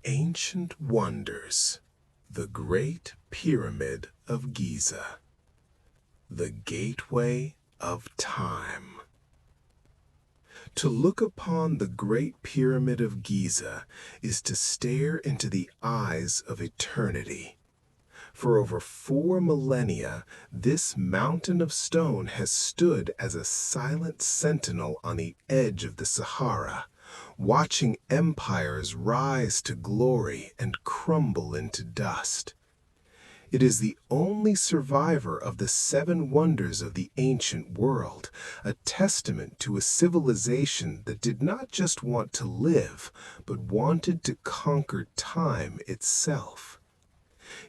Ancient Wonders, the Great Pyramid of Giza, the Gateway of Time. To look upon the Great Pyramid of Giza is to stare into the eyes of eternity. For over 4 millennia, this mountain of stone has stood as a silent sentinel on the edge of the Sahara, watching empires rise to glory and crumble into dust. It is the only survivor of the 7 wonders of the ancient world, a testament to a civilization that did not just want to live, but wanted to conquer time itself.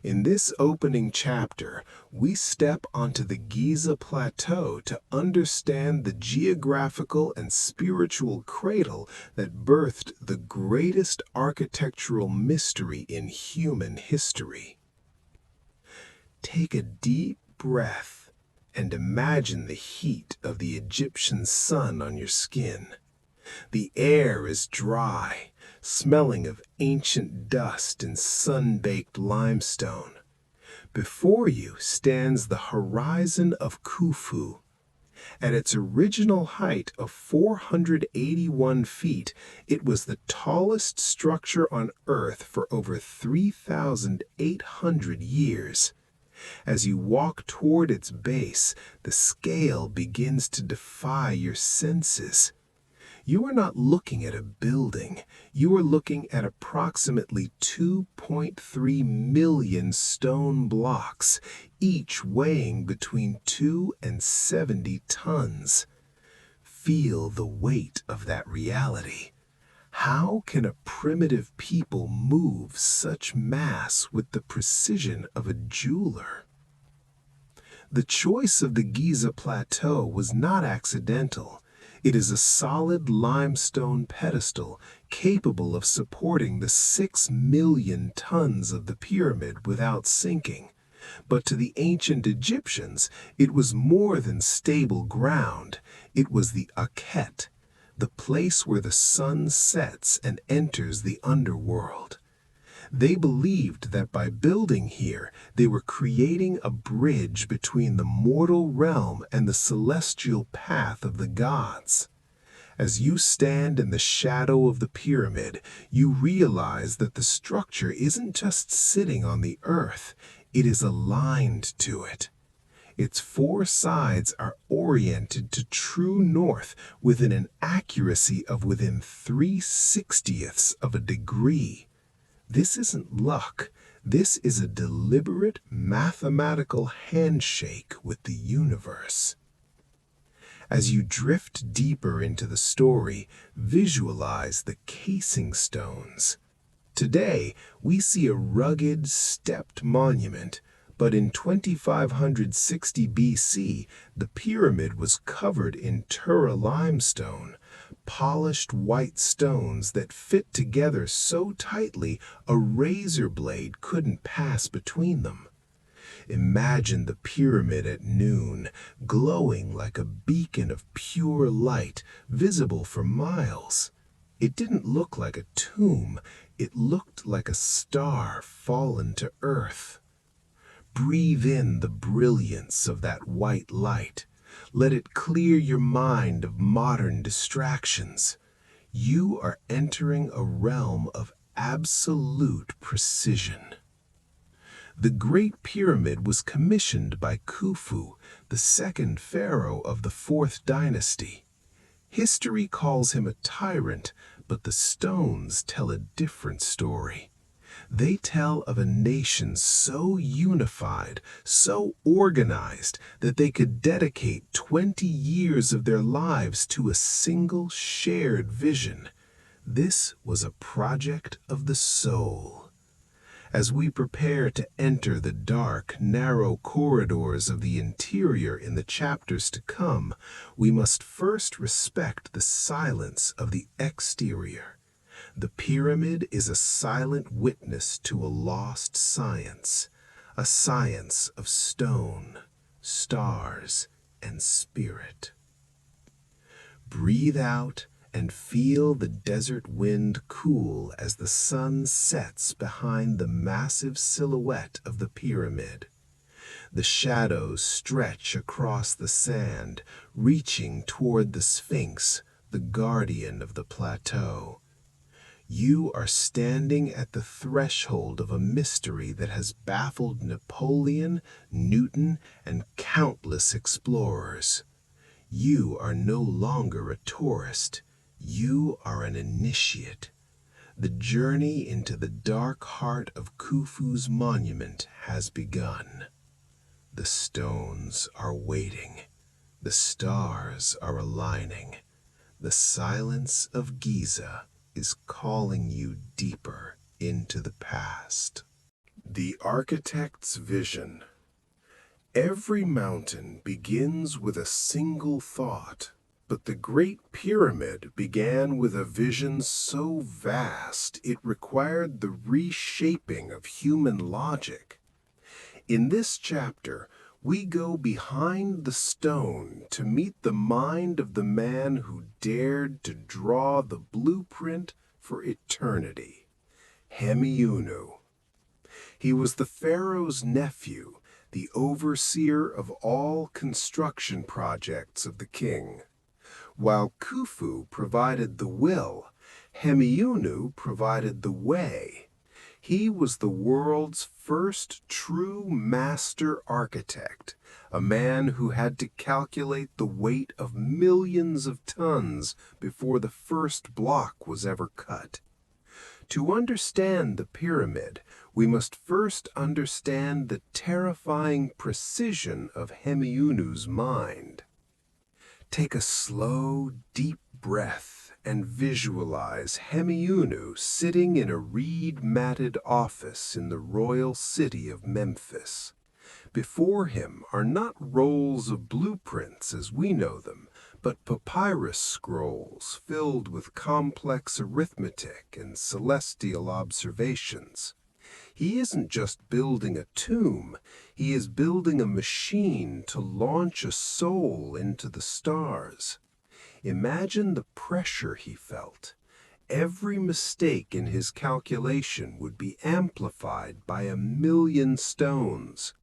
In this opening chapter, we step onto the Giza Plateau to understand the geographical and spiritual cradle that birthed the greatest architectural mystery in human history. Take a deep breath and imagine the heat of the Egyptian sun on your skin. The air is dry, smelling of ancient dust and sun-baked limestone. Before you stands the horizon of Khufu. At its original height of 481 feet, it was the tallest structure on Earth for over 3,800 years. As you walk toward its base, the scale begins to defy your senses. You are not looking at a building. You are looking at approximately 2.3 million stone blocks, each weighing between 2 and 70 tons. Feel the weight of that reality. How can a primitive people move such mass with the precision of a jeweler? The choice of the Giza Plateau was not accidental. It is a solid limestone pedestal capable of supporting the 6 million tons of the pyramid without sinking. But to the ancient Egyptians, it was more than stable ground. It was the Akhet, the place where the sun sets and enters the underworld. They believed that by building here, they were creating a bridge between the mortal realm and the celestial path of the gods. As you stand in the shadow of the pyramid, you realize that the structure isn't just sitting on the earth, it is aligned to it. Its 4 sides are oriented to true north within an accuracy of within 3/60ths of a degree. This isn't luck. This is a deliberate mathematical handshake with the universe. As you drift deeper into the story, visualize the casing stones. Today, we see a rugged, stepped monument, but in 2560 BC, the pyramid was covered in Tura limestone, polished white stones that fit together so tightly a razor blade couldn't pass between them. Imagine the pyramid at noon, glowing like a beacon of pure light, visible for miles. It didn't look like a tomb, it looked like a star fallen to earth. Breathe in the brilliance of that white light. Let it clear your mind of modern distractions. You are entering a realm of absolute precision. The Great Pyramid was commissioned by Khufu, the 2nd pharaoh of the 4th dynasty. History calls him a tyrant, but the stones tell a different story. They tell of a nation so unified, so organized, that they could dedicate 20 years of their lives to a single shared vision. This was a project of the soul. As we prepare to enter the dark, narrow corridors of the interior in the chapters to come, we must first respect the silence of the exterior. The pyramid is a silent witness to a lost science, a science of stone, stars, and spirit. Breathe out and feel the desert wind cool as the sun sets behind the massive silhouette of the pyramid. The shadows stretch across the sand, reaching toward the Sphinx, the guardian of the plateau. You are standing at the threshold of a mystery that has baffled Napoleon, Newton, and countless explorers. You are no longer a tourist. You are an initiate. The journey into the dark heart of Khufu's monument has begun. The stones are waiting. The stars are aligning. The silence of Giza is calling you deeper into the past. The architect's vision. Every mountain begins with a single thought, but the Great Pyramid began with a vision so vast it required the reshaping of human logic. In this chapter, we go behind the stone to meet the mind of the man who dared to draw the blueprint for eternity, Hemiunu. He was the pharaoh's nephew, the overseer of all construction projects of the king. While Khufu provided the will, Hemiunu provided the way. He was the world's first true master architect, a man who had to calculate the weight of millions of tons before the first block was ever cut. To understand the pyramid, we must first understand the terrifying precision of Hemiunu's mind. Take a slow, deep breath and visualize Hemiunu sitting in a reed-matted office in the royal city of Memphis. Before him are not rolls of blueprints as we know them, but papyrus scrolls filled with complex arithmetic and celestial observations. He isn't just building a tomb, he is building a machine to launch a soul into the stars. Imagine the pressure he felt. Every mistake in his calculation would be amplified by 1,000,000 stones.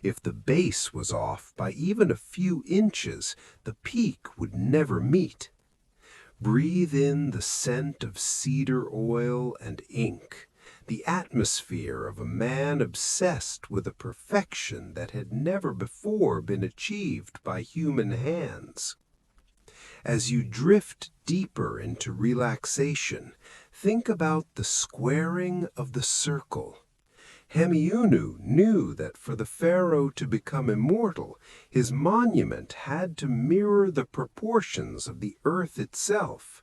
If the base was off by even a few inches, the peak would never meet. Breathe in the scent of cedar oil and ink, the atmosphere of a man obsessed with a perfection that had never before been achieved by human hands. As you drift deeper into relaxation, think about the squaring of the circle. Hemiunu knew that for the pharaoh to become immortal, his monument had to mirror the proportions of the earth itself.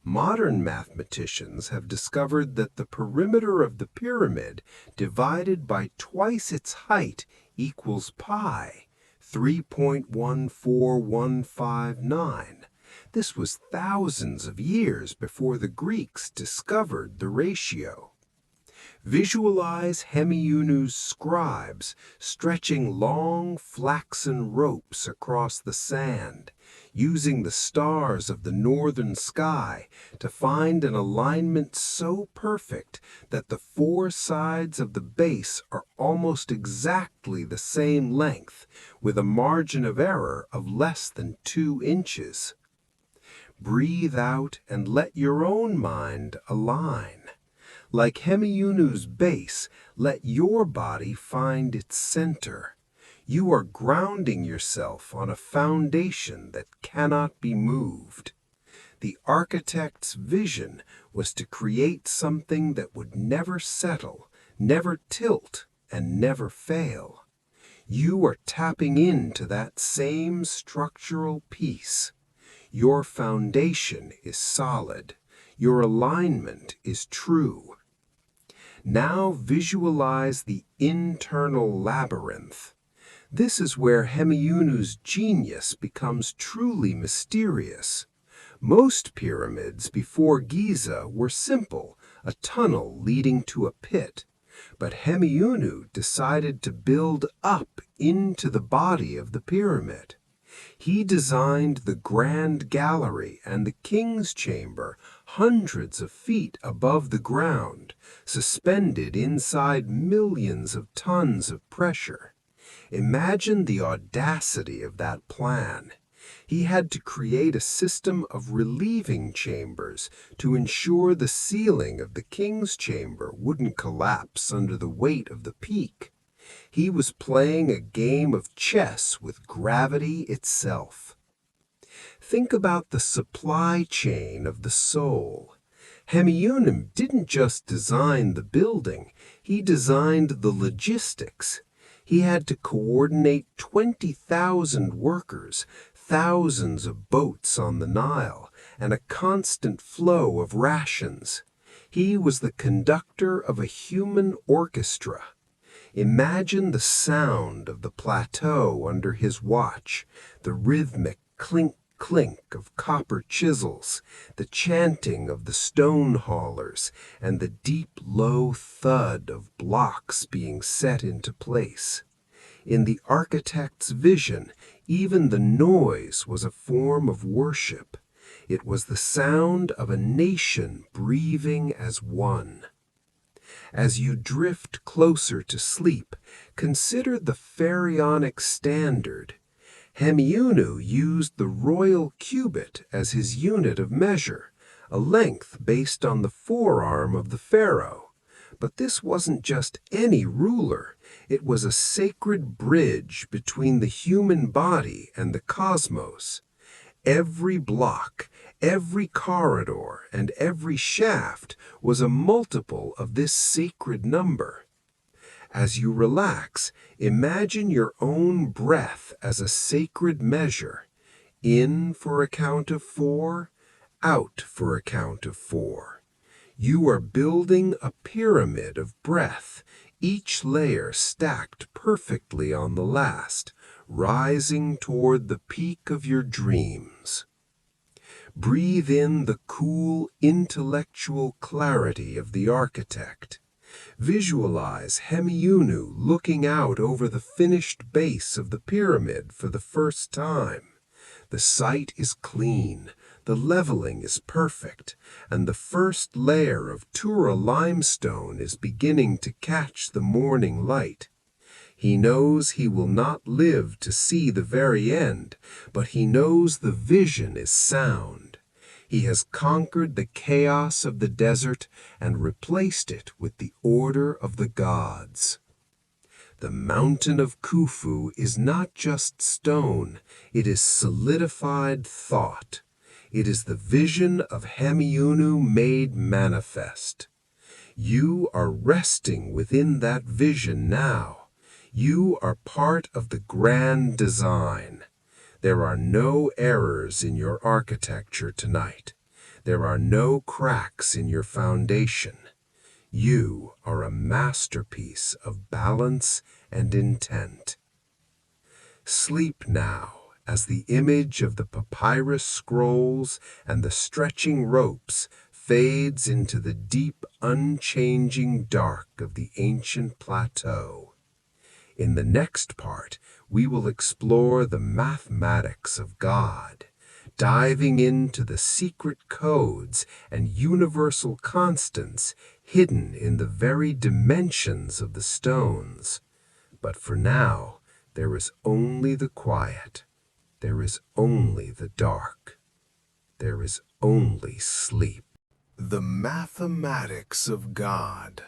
Modern mathematicians have discovered that the perimeter of the pyramid divided by twice its height equals pi, 3.14159. This was thousands of years before the Greeks discovered the ratio. Visualize Hemiunu's scribes stretching long flaxen ropes across the sand, using the stars of the northern sky to find an alignment so perfect that the four sides of the base are almost exactly the same length, with a margin of error of less than 2 inches. Breathe out and let your own mind align. Like Hemiunu's base, let your body find its center. You are grounding yourself on a foundation that cannot be moved. The architect's vision was to create something that would never settle, never tilt, and never fail. You are tapping into that same structural piece. Your foundation is solid. Your alignment is true. Now visualize the internal labyrinth. This is where Hemiunu's genius becomes truly mysterious. Most pyramids before Giza were simple, a tunnel leading to a pit. But Hemiunu decided to build up into the body of the pyramid. He designed the Grand Gallery and the King's Chamber hundreds of feet above the ground, suspended inside millions of tons of pressure. Imagine the audacity of that plan. He had to create a system of relieving chambers to ensure the ceiling of the King's Chamber wouldn't collapse under the weight of the peak. He was playing a game of chess with gravity itself. Think about the supply chain of the soul. Hemiunim didn't just design the building, he designed the logistics. He had to coordinate 20,000 workers, thousands of boats on the Nile, and a constant flow of rations. He was the conductor of a human orchestra. Imagine the sound of the plateau under his watch, the rhythmic clink-clink of copper chisels, the chanting of the stone haulers, and the deep, low thud of blocks being set into place. In the architect's vision, even the noise was a form of worship. It was the sound of a nation breathing as one. As you drift closer to sleep, consider the pharaonic standard. Hemiunu used the royal cubit as his unit of measure, a length based on the forearm of the pharaoh. But this wasn't just any ruler. It was a sacred bridge between the human body and the cosmos. Every block, every corridor, and every shaft was a multiple of this sacred number. As you relax, imagine your own breath as a sacred measure. In for a count of 4, out for a count of 4. You are building a pyramid of breath, each layer stacked perfectly on the last, rising toward the peak of your dreams. Breathe in the cool, intellectual clarity of the architect. Visualize Hemiunu looking out over the finished base of the pyramid for the first time. The site is clean, the leveling is perfect, and the first layer of Tura limestone is beginning to catch the morning light. He knows he will not live to see the very end, but he knows the vision is sound. He has conquered the chaos of the desert and replaced it with the order of the gods. The mountain of Khufu is not just stone, it is solidified thought. It is the vision of Hemiunu made manifest. You are resting within that vision now. You are part of the grand design. There are no errors in your architecture tonight. There are no cracks in your foundation. You are a masterpiece of balance and intent. Sleep now as the image of the papyrus scrolls and the stretching ropes fades into the deep, unchanging dark of the ancient plateau. In the next part, we will explore the mathematics of God, diving into the secret codes and universal constants hidden in the very dimensions of the stones. But for now, there is only the quiet. There is only the dark. There is only sleep. The mathematics of God.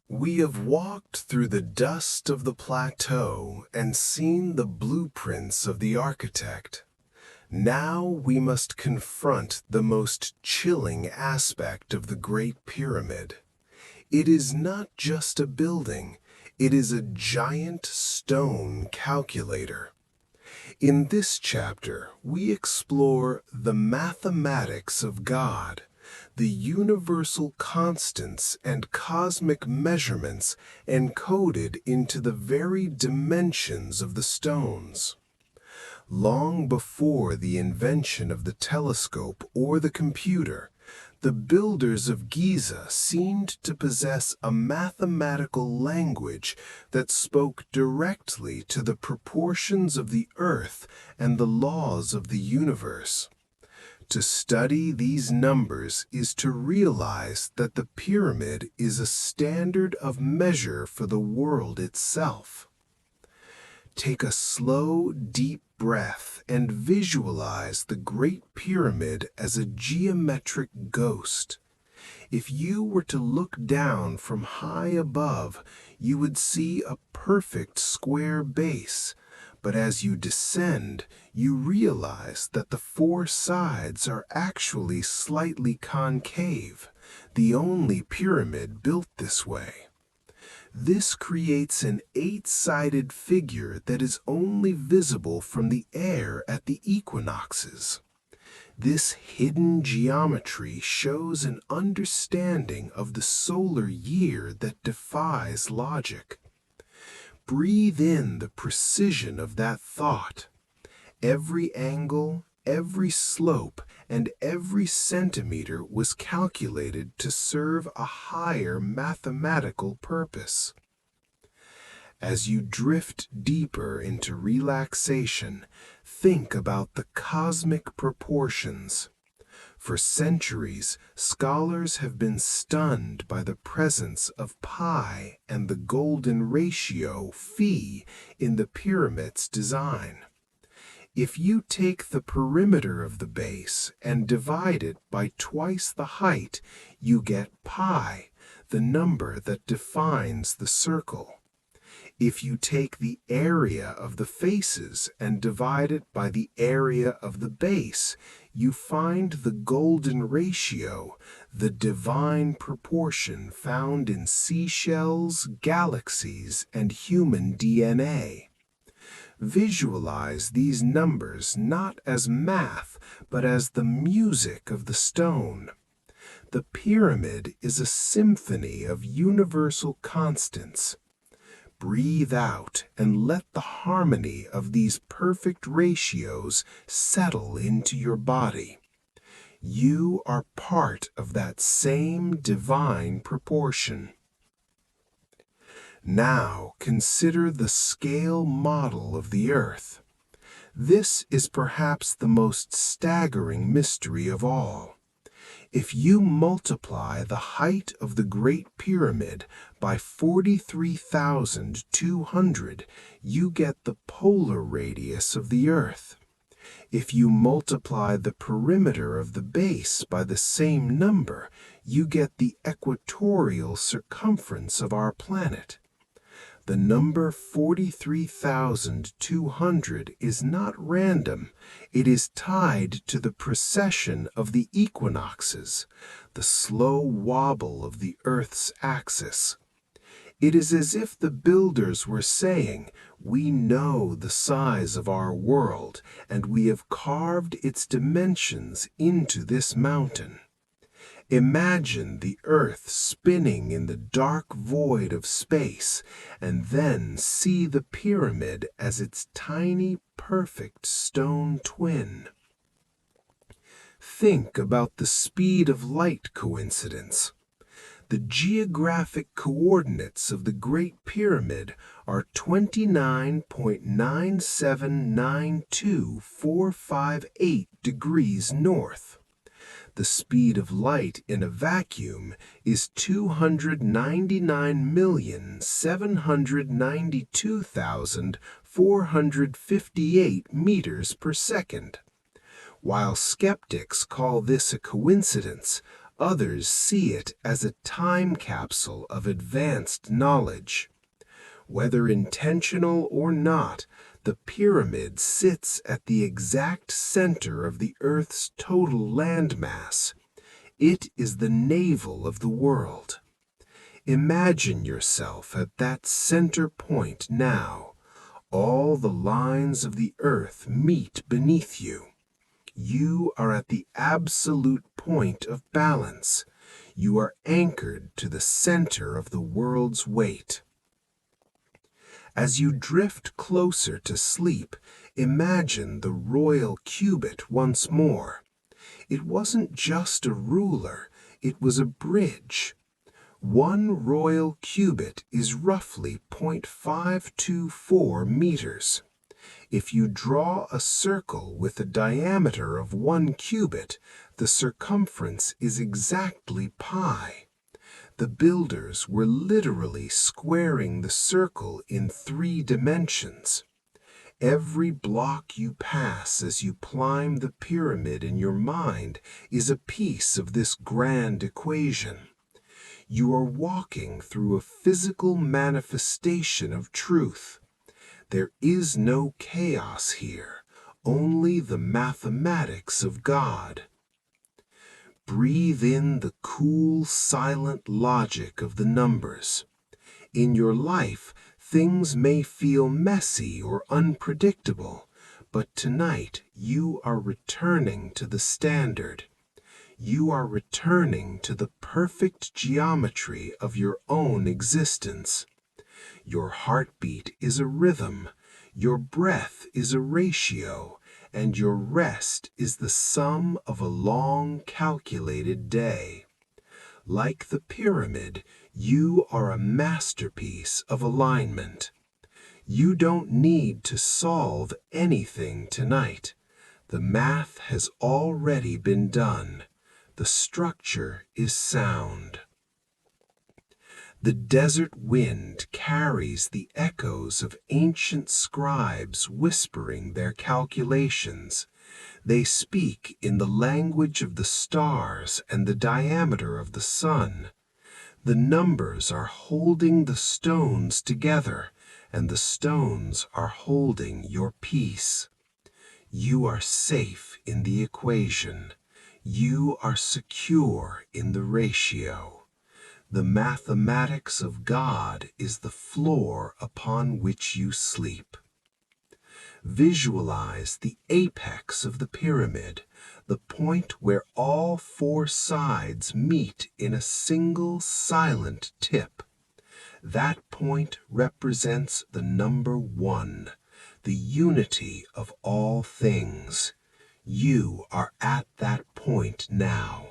We have walked through the dust of the plateau and seen the blueprints of the architect. Now we must confront the most chilling aspect of the Great Pyramid. It is not just a building, it is a giant stone calculator. In this chapter, we explore the mathematics of God, the universal constants and cosmic measurements encoded into the very dimensions of the stones. Long before the invention of the telescope or the computer, The builders of Giza seemed to possess a mathematical language that spoke directly to the proportions of the earth and the laws of the universe. To study these numbers is to realize that the pyramid is a standard of measure for the world itself. Take a slow, deep breath and visualize the Great Pyramid as a geometric ghost. If you were to look down from high above, you would see a perfect square base. But as you descend, you realize that the four sides are actually slightly concave, the only pyramid built this way. This creates an eight-sided figure that is only visible from the air at the equinoxes. This hidden geometry shows an understanding of the solar year that defies logic. Breathe in the precision of that thought. Every angle, every slope, and every centimeter was calculated to serve a higher mathematical purpose. As you drift deeper into relaxation, think about the cosmic proportions. For centuries, scholars have been stunned by the presence of pi and the golden ratio phi in the pyramid's design. If you take the perimeter of the base and divide it by twice the height, you get pi, the number that defines the circle. If you take the area of the faces and divide it by the area of the base, you find the golden ratio, the divine proportion found in seashells, galaxies, and human DNA. Visualize these numbers not as math, but as the music of the stone. The pyramid is a symphony of universal constants. Breathe out and let the harmony of these perfect ratios settle into your body. You are part of that same divine proportion. Now consider the scale model of the Earth. This is perhaps the most staggering mystery of all. If you multiply the height of the Great Pyramid by 43,200, you get the polar radius of the Earth. If you multiply the perimeter of the base by the same number, you get the equatorial circumference of our planet. The number 43,200 is not random. It is tied to the precession of the equinoxes, the slow wobble of the Earth's axis. It is as if the builders were saying, "We know the size of our world, and we have carved its dimensions into this mountain." Imagine the Earth spinning in the dark void of space, and then see the pyramid as its tiny, perfect stone twin. Think about the speed of light coincidence. The geographic coordinates of the Great Pyramid are 29.9792458 degrees north. The speed of light in a vacuum is 299,792,458 meters per second. While skeptics call this a coincidence, others see it as a time capsule of advanced knowledge. Whether intentional or not, the pyramid sits at the exact center of the Earth's total landmass. It is the navel of the world. Imagine yourself at that center point now. All the lines of the Earth meet beneath you. You are at the absolute point of balance. You are anchored to the center of the world's weight. As you drift closer to sleep, imagine the royal cubit once more. It wasn't just a ruler, it was a bridge. One royal cubit is roughly 0.524 meters. If you draw a circle with a diameter of 1 cubit, the circumference is exactly pi. The builders were literally squaring the circle in 3 dimensions. Every block you pass as you climb the pyramid in your mind is a piece of this grand equation. You are walking through a physical manifestation of truth. There is no chaos here, only the mathematics of God. Breathe in the cool, silent logic of the numbers. In your life, things may feel messy or unpredictable, but tonight you are returning to the standard. You are returning to the perfect geometry of your own existence. Your heartbeat is a rhythm, your breath is a ratio, and your rest is the sum of a long calculated day. Like the pyramid, you are a masterpiece of alignment. You don't need to solve anything tonight. The math has already been done. The structure is sound. The desert wind carries the echoes of ancient scribes whispering their calculations. They speak in the language of the stars and the diameter of the sun. The numbers are holding the stones together, and the stones are holding your peace. You are safe in the equation. You are secure in the ratio. The mathematics of God is the floor upon which you sleep. Visualize the apex of the pyramid, the point where all 4 sides meet in a single silent tip. That point represents the number 1, the unity of all things. You are at that point now.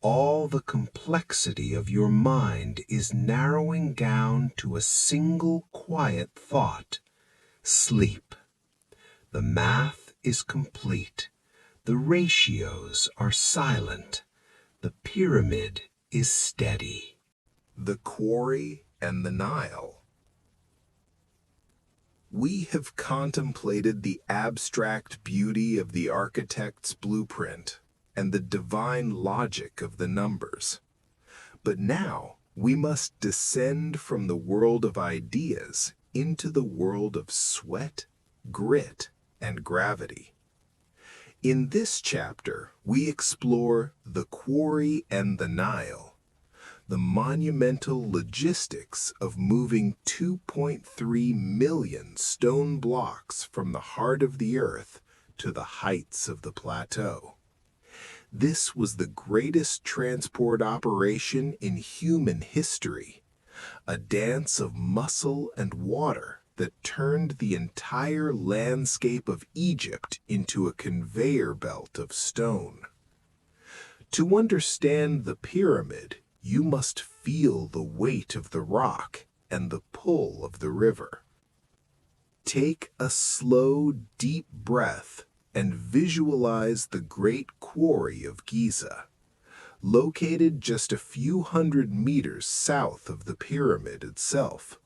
All the complexity of your mind is narrowing down to a single quiet thought: sleep. The math is complete. The ratios are silent. The pyramid is steady. The quarry and the Nile. We have contemplated the abstract beauty of the architect's blueprint and the divine logic of the numbers. But now we must descend from the world of ideas into the world of sweat, grit, and gravity. In this chapter, we explore the quarry and the Nile, the monumental logistics of moving 2.3 million stone blocks from the heart of the earth to the heights of the plateau. This was the greatest transport operation in human history, a dance of muscle and water that turned the entire landscape of Egypt into a conveyor belt of stone. To understand the pyramid, you must feel the weight of the rock and the pull of the river. Take a slow, deep breath and visualize the Great Quarry of Giza, located just a few hundred meters south of the pyramid itself.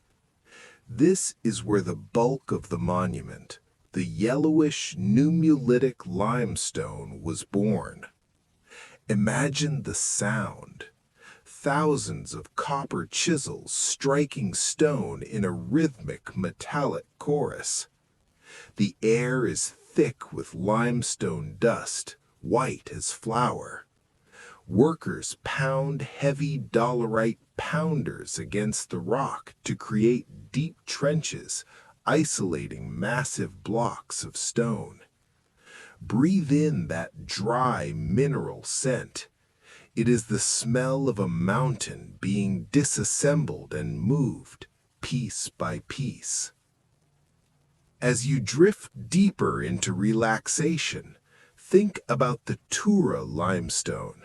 This is where the bulk of the monument, the yellowish nummulitic limestone, was born. Imagine the sound. Thousands of copper chisels striking stone in a rhythmic metallic chorus. The air is thick with limestone dust, white as flour. Workers pound heavy dolerite pounders against the rock to create deep trenches, isolating massive blocks of stone. Breathe in that dry mineral scent. It is the smell of a mountain being disassembled and moved, piece by piece. As you drift deeper into relaxation, Think about the Tura limestone.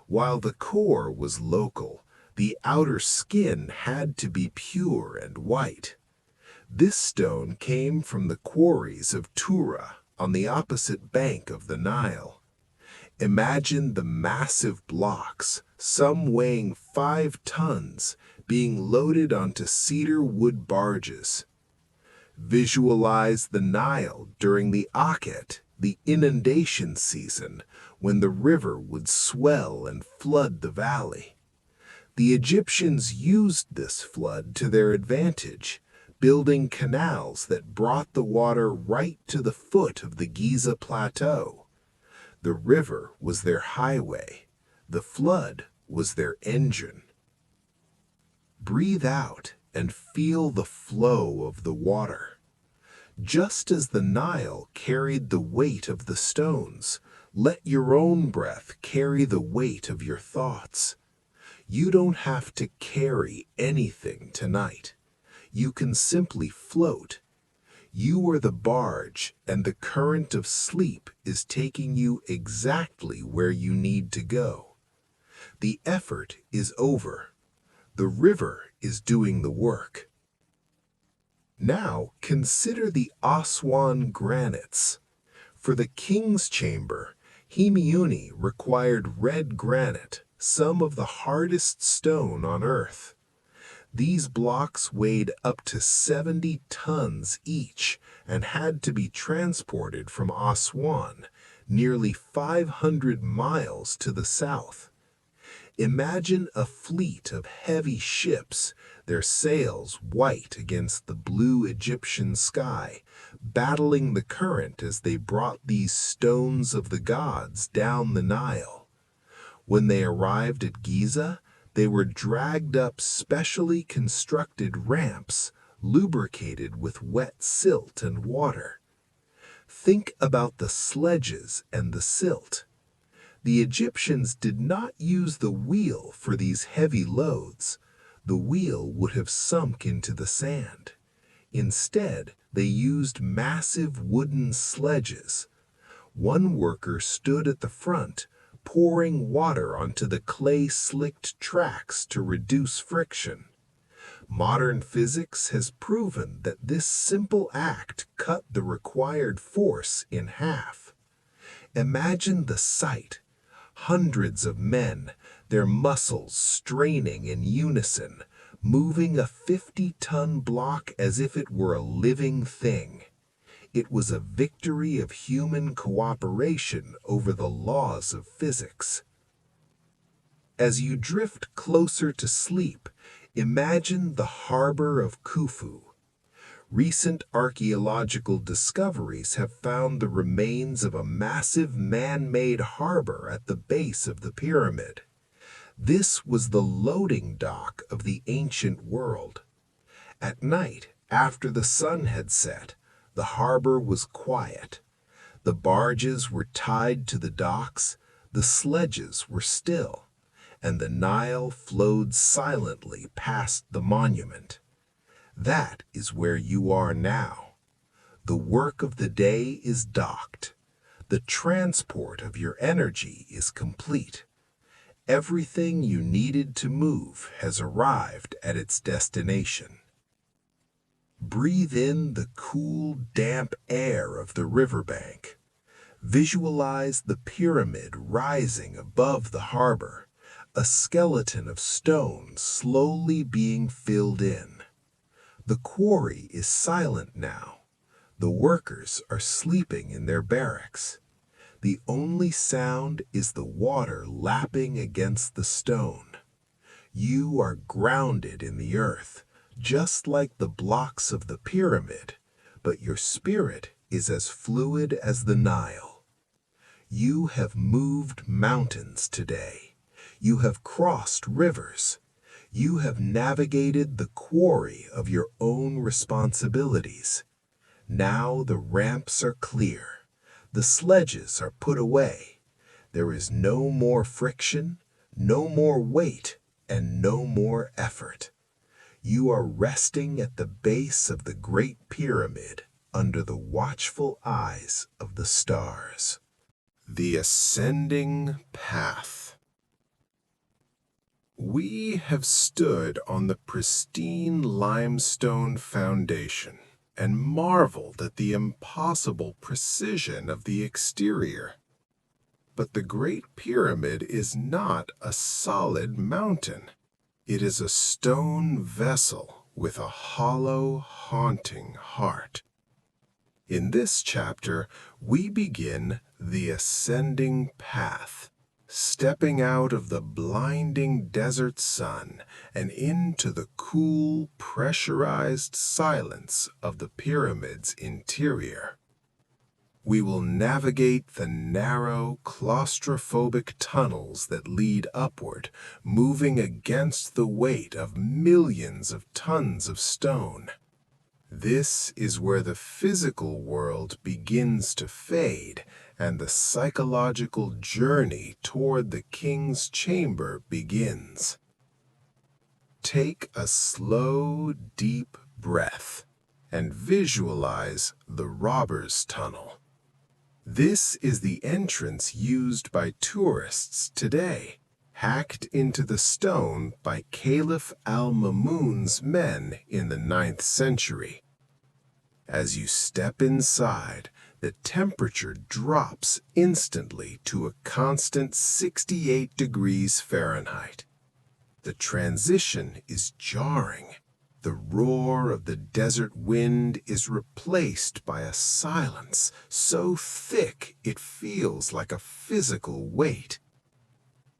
While the core was local, the outer skin had to be pure and white. This stone came from the quarries of Tura on the opposite bank of the Nile. Imagine the massive blocks, some weighing 5 tons, being loaded onto cedar wood barges. Visualize the Nile during the Akhet, the inundation season, when the river would swell and flood the valley. The Egyptians used this flood to their advantage, building canals that brought the water right to the foot of the Giza plateau. The river was their highway. The flood was their engine. Breathe out and feel the flow of the water. Just as the Nile carried the weight of the stones, let your own breath carry the weight of your thoughts. You don't have to carry anything tonight. You can simply float. You are the barge, and the current of sleep is taking you exactly where you need to go. The effort is over. The river is doing the work. Now consider the Aswan granites. For the king's chamber, Hemiuni required red granite, some of the hardest stone on earth. These blocks weighed up to 70 tons each and had to be transported from Aswan, nearly 500 miles to the south. Imagine a fleet of heavy ships, their sails white against the blue Egyptian sky, battling the current as they brought these stones of the gods down the Nile. When they arrived at Giza, they were dragged up specially constructed ramps, lubricated with wet silt and water. Think about the sledges and the silt. The Egyptians did not use the wheel for these heavy loads. The wheel would have sunk into the sand. Instead, they used massive wooden sledges. One worker stood at the front, pouring water onto the clay-slicked tracks to reduce friction. Modern physics has proven that this simple act cut the required force in half. Imagine the sight. Hundreds of men, their muscles straining in unison, moving a 50-ton block as if it were a living thing. It was a victory of human cooperation over the laws of physics. As you drift closer to sleep, imagine the harbor of Khufu. Recent archaeological discoveries have found the remains of a massive man-made harbor at the base of the pyramid. This was the loading dock of the ancient world. At night, after the sun had set, the harbor was quiet. The barges were tied to the docks, the sledges were still, and the Nile flowed silently past the monument. That is where you are now. The work of the day is docked. The transport of your energy is complete. Everything you needed to move has arrived at its destination. Breathe in the cool, damp air of the riverbank. Visualize the pyramid rising above the harbor, a skeleton of stone slowly being filled in. The quarry is silent now. The workers are sleeping in their barracks. The only sound is the water lapping against the stone. You are grounded in the earth, just like the blocks of the pyramid, but your spirit is as fluid as the Nile. You have moved mountains today. You have crossed rivers. You have navigated the quarry of your own responsibilities. Now the ramps are clear. The sledges are put away. There is no more friction, no more weight, and no more effort. You are resting at the base of the Great Pyramid under the watchful eyes of the stars. The ascending path. We have stood on the pristine limestone foundation and marveled at the impossible precision of the exterior. But the Great Pyramid is not a solid mountain. It is a stone vessel with a hollow, haunting heart. In this chapter, we begin the ascending path, stepping out of the blinding desert sun and into the cool, pressurized silence of the pyramid's interior. We will navigate the narrow, claustrophobic tunnels that lead upward, moving against the weight of millions of tons of stone. This is where the physical world begins to fade and the psychological journey toward the king's chamber begins. Take a slow, deep breath and visualize the robber's tunnel. This is the entrance used by tourists today, hacked into the stone by Caliph al-Mamun's men in the 9th century. As you step inside, the temperature drops instantly to a constant 68 degrees Fahrenheit. The transition is jarring. The roar of the desert wind is replaced by a silence so thick it feels like a physical weight.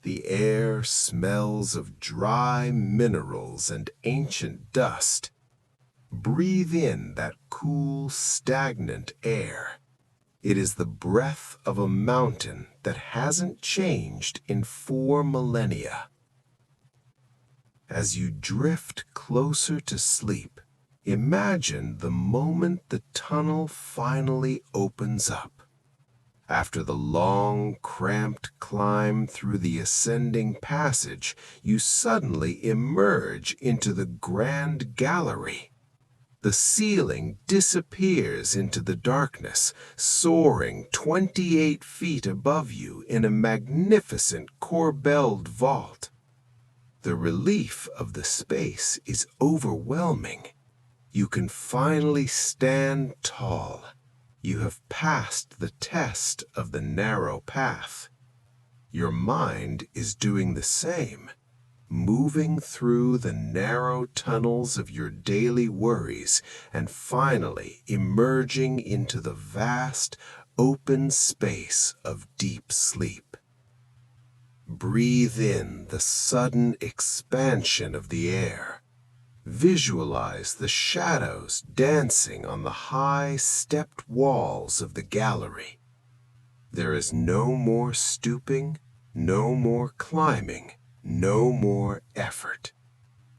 The air smells of dry minerals and ancient dust. Breathe in that cool, stagnant air. It is the breath of a mountain that hasn't changed in 4 millennia. As you drift closer to sleep, imagine the moment the tunnel finally opens up. After the long, cramped climb through the ascending passage, you suddenly emerge into the grand gallery. The ceiling disappears into the darkness, soaring 28 feet above you in a magnificent corbelled vault. The relief of the space is overwhelming. You can finally stand tall. You have passed the test of the narrow path. Your mind is doing the same, moving through the narrow tunnels of your daily worries and finally emerging into the vast, open space of deep sleep. Breathe in the sudden expansion of the air. Visualize the shadows dancing on the high, stepped walls of the gallery. There is no more stooping, no more climbing, no more effort.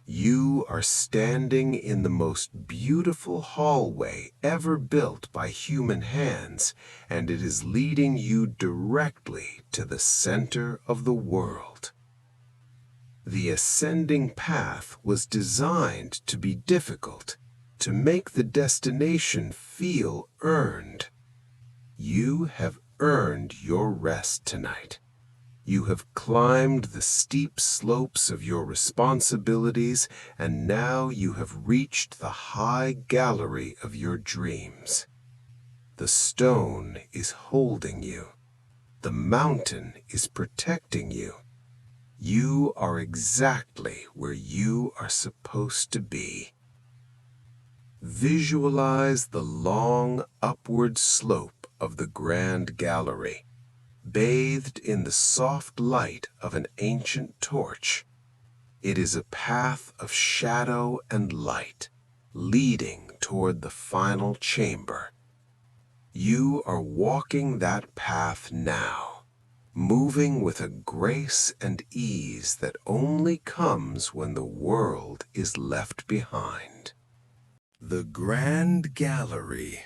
You are standing in the most beautiful hallway ever built by human hands, and it is leading you directly to the center of the world. The ascending path was designed to be difficult, to make the destination feel earned. You have earned your rest tonight. You have climbed the steep slopes of your responsibilities, and now you have reached the high gallery of your dreams. The stone is holding you. The mountain is protecting you. You are exactly where you are supposed to be. Visualize the long upward slope of the grand gallery, bathed in the soft light of an ancient torch. It is a path of shadow and light, leading toward the final chamber. You are walking that path now, moving with a grace and ease that only comes when the world is left behind. The Grand Gallery.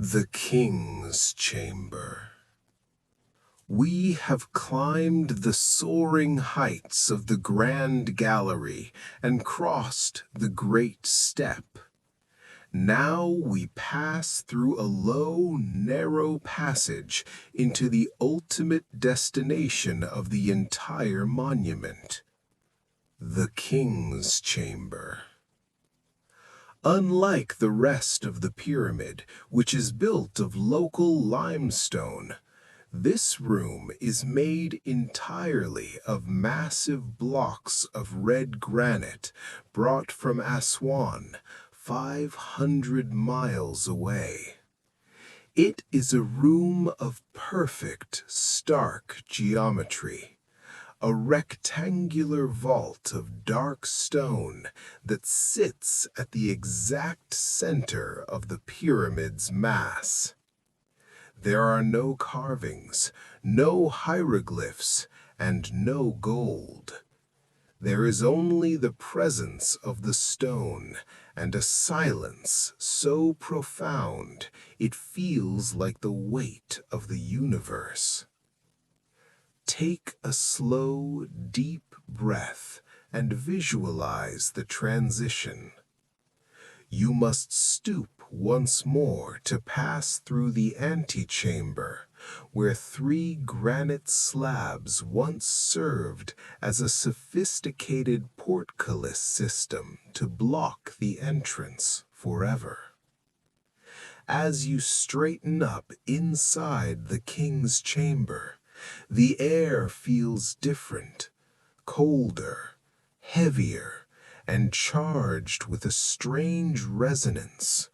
The King's Chamber. We have climbed the soaring heights of the Grand Gallery and crossed the Great Step. Now we pass through a low, narrow passage into the ultimate destination of the entire monument, the King's Chamber. Unlike the rest of the pyramid, which is built of local limestone, this room is made entirely of massive blocks of red granite brought from Aswan, 500 miles away. It is a room of perfect, stark geometry, a rectangular vault of dark stone that sits at the exact center of the pyramid's mass. There are no carvings, no hieroglyphs, and no gold. There is only the presence of the stone and a silence so profound it feels like the weight of the universe. Take a slow, deep breath and visualize the transition. You must stoop once more to pass through the antechamber, where 3 granite slabs once served as a sophisticated portcullis system to block the entrance forever. As you straighten up inside the King's Chamber, the air feels different, colder, heavier, and charged with a strange resonance.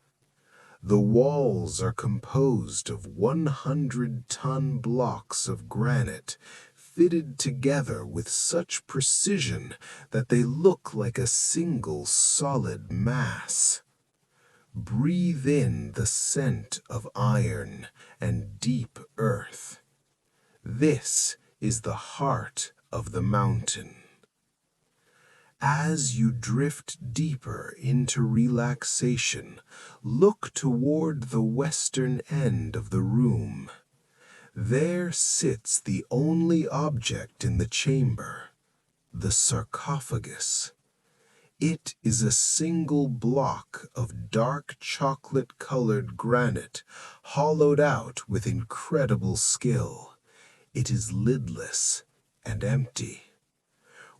The walls are composed of 100-ton blocks of granite, fitted together with such precision that they look like a single solid mass. Breathe in the scent of iron and deep earth. This is the heart of the mountain. As you drift deeper into relaxation, look toward the western end of the room. There sits the only object in the chamber, the sarcophagus. It is a single block of dark chocolate-colored granite, hollowed out with incredible skill. It is lidless and empty.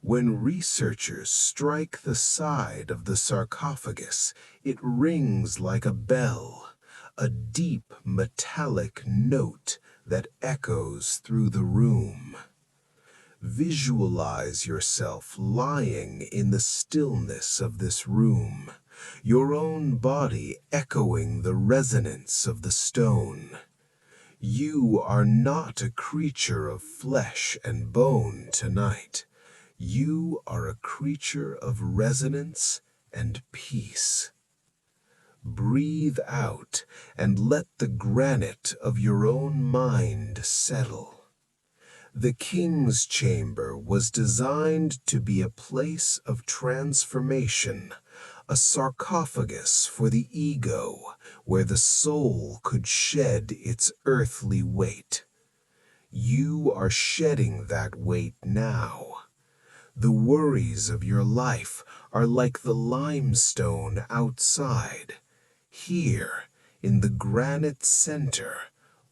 When researchers strike the side of the sarcophagus, it rings like a bell, a deep metallic note that echoes through the room. Visualize yourself lying in the stillness of this room, your own body echoing the resonance of the stone. You are not a creature of flesh and bone tonight. You are a creature of resonance and peace. Breathe out and let the granite of your own mind settle. The King's Chamber was designed to be a place of transformation, a sarcophagus for the ego, where the soul could shed its earthly weight. You are shedding that weight now. The worries of your life are like the limestone outside. Here, in the granite center,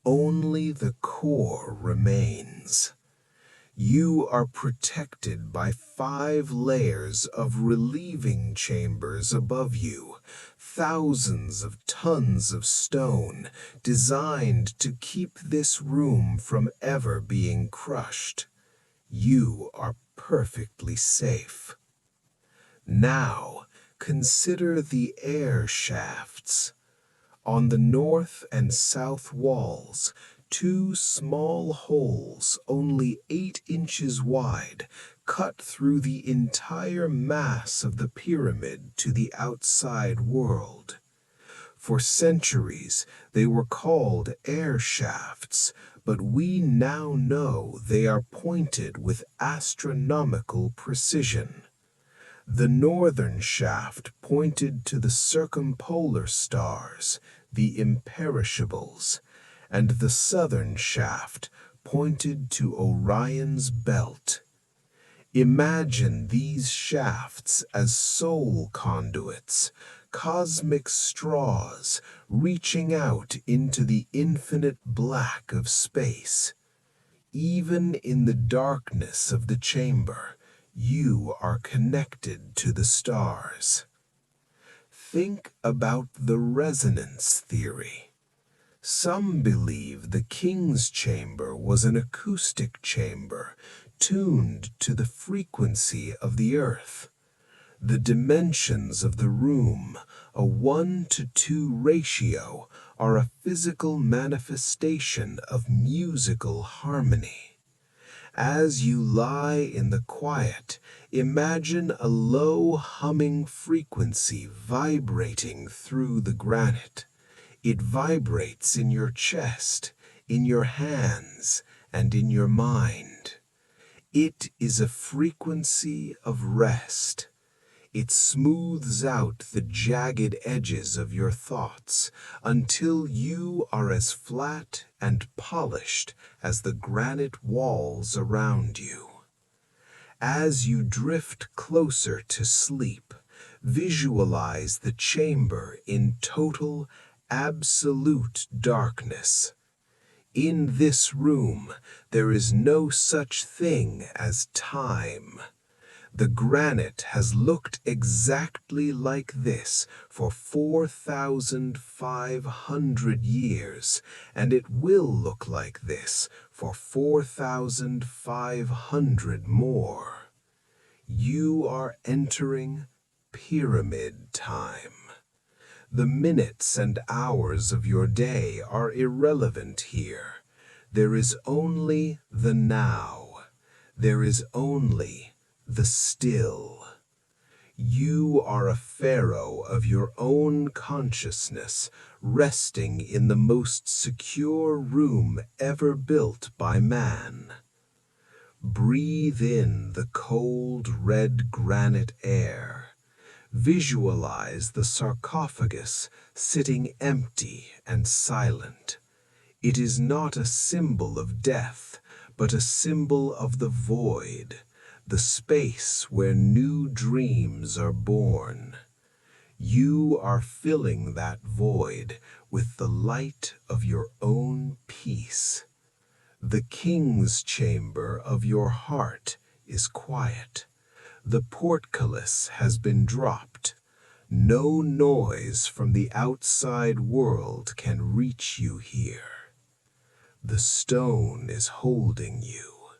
only the core remains. You are protected by 5 layers of relieving chambers above you, thousands of tons of stone designed to keep this room from ever being crushed. You are perfectly safe. Now, consider the air shafts. On the north and south walls, 2 small holes, only 8 inches wide, cut through the entire mass of the pyramid to the outside world. For centuries, they were called air shafts, but we now know they are pointed with astronomical precision. The northern shaft pointed to the circumpolar stars, the imperishables, and the southern shaft pointed to Orion's belt. Imagine these shafts as soul conduits, cosmic straws reaching out into the infinite black of space. Even in the darkness of the chamber, you are connected to the stars. Think about the resonance theory. Some believe the king's chamber was an acoustic chamber, tuned to the frequency of the earth. The dimensions of the room, a 1:2 ratio, are a physical manifestation of musical harmony. As you lie in the quiet, imagine a low humming frequency vibrating through the granite. It vibrates in your chest, in your hands, and in your mind. It is a frequency of rest. It smooths out the jagged edges of your thoughts until you are as flat and polished as the granite walls around you. As you drift closer to sleep, visualize the chamber in total, absolute darkness. In this room, there is no such thing as time. The granite has looked exactly like this for 4,500 years, and it will look like this for 4,500 more. You are entering pyramid time. The minutes and hours of your day are irrelevant here. There is only the now. There is only the still. You are a pharaoh of your own consciousness, resting in the most secure room ever built by man. Breathe in the cold red granite air. Visualize the sarcophagus sitting empty and silent. It is not a symbol of death, but a symbol of the void, the space where new dreams are born. You are filling that void with the light of your own peace. The king's chamber of your heart is quiet. The portcullis has been dropped. No noise from the outside world can reach you here. The stone is holding you.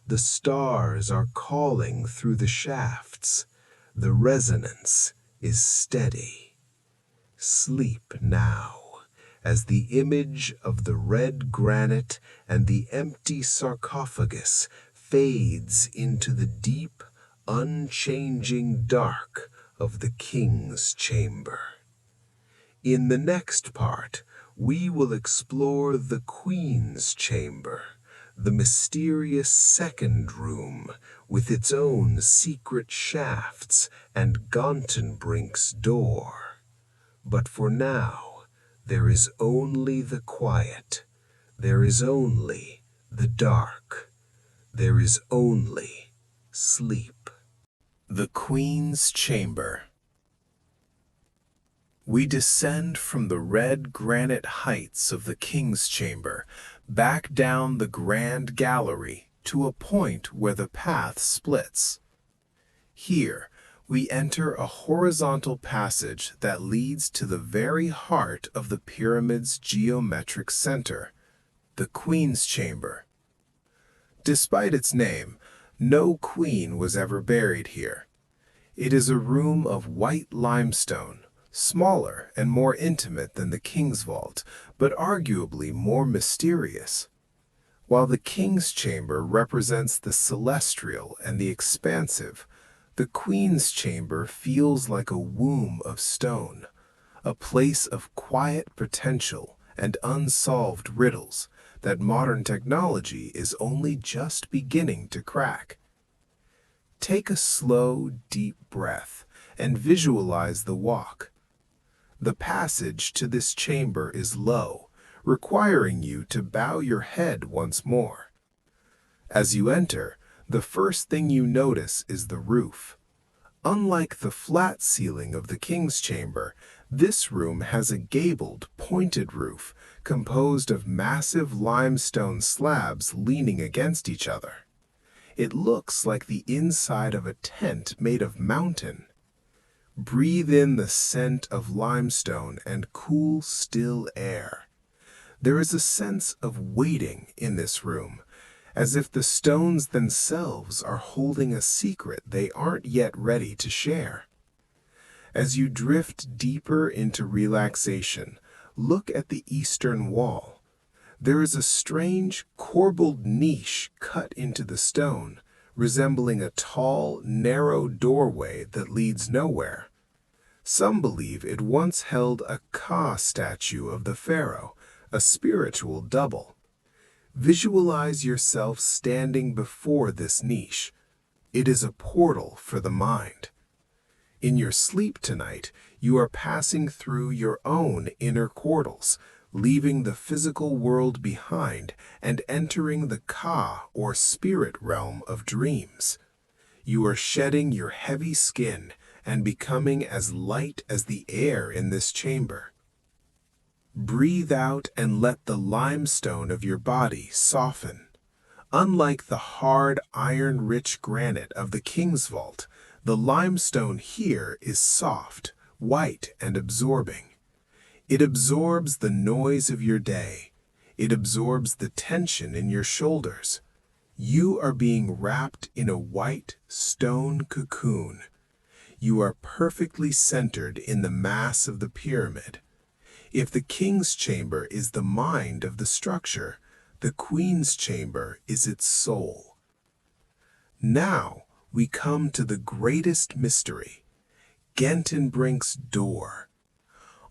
The stars are calling through the shafts. The resonance is steady. Sleep now, as the image of the red granite and the empty sarcophagus fades into the deep, unchanging dark of the king's chamber. In the next part, we will explore the queen's chamber, the mysterious second room with its own secret shafts and Gantenbrink's door. But for now, there is only the quiet. There is only the dark. There is only sleep. The Queen's Chamber. We descend from the red granite heights of the King's Chamber, back down the grand gallery to a point where the path splits. Here, we enter a horizontal passage that leads to the very heart of the pyramid's geometric center, the Queen's Chamber. Despite its name, no queen was ever buried here. It is a room of white limestone, smaller and more intimate than the king's vault, but arguably more mysterious. While the king's chamber represents the celestial and the expansive, the queen's chamber feels like a womb of stone, a place of quiet potential and unsolved riddles that modern technology is only just beginning to crack. Take a slow, deep breath and visualize the walk. The passage to this chamber is low, requiring you to bow your head once more. As you enter, the first thing you notice is the roof. Unlike the flat ceiling of the king's chamber, this room has a gabled, pointed roof composed of massive limestone slabs leaning against each other. It looks like the inside of a tent made of mountain. Breathe in the scent of limestone and cool, still air. There is a sense of waiting in this room, as if the stones themselves are holding a secret they aren't yet ready to share. As you drift deeper into relaxation, look at the eastern wall. There is a strange, corbelled niche cut into the stone, resembling a tall, narrow doorway that leads nowhere. Some believe it once held a Ka statue of the pharaoh, a spiritual double. Visualize yourself standing before this niche. It is a portal for the mind. In your sleep tonight, you are passing through your own inner portals, leaving the physical world behind and entering the Ka, or spirit realm of dreams. You are shedding your heavy skin and becoming as light as the air in this chamber. Breathe out and let the limestone of your body soften. Unlike the hard, iron-rich granite of the king's vault, the limestone here is soft, white, and absorbing. It absorbs the noise of your day. It absorbs the tension in your shoulders. You are being wrapped in a white stone cocoon. You are perfectly centered in the mass of the pyramid. If the king's chamber is the mind of the structure, the queen's chamber is its soul. Now we come to the greatest mystery, Gentenbrink's door.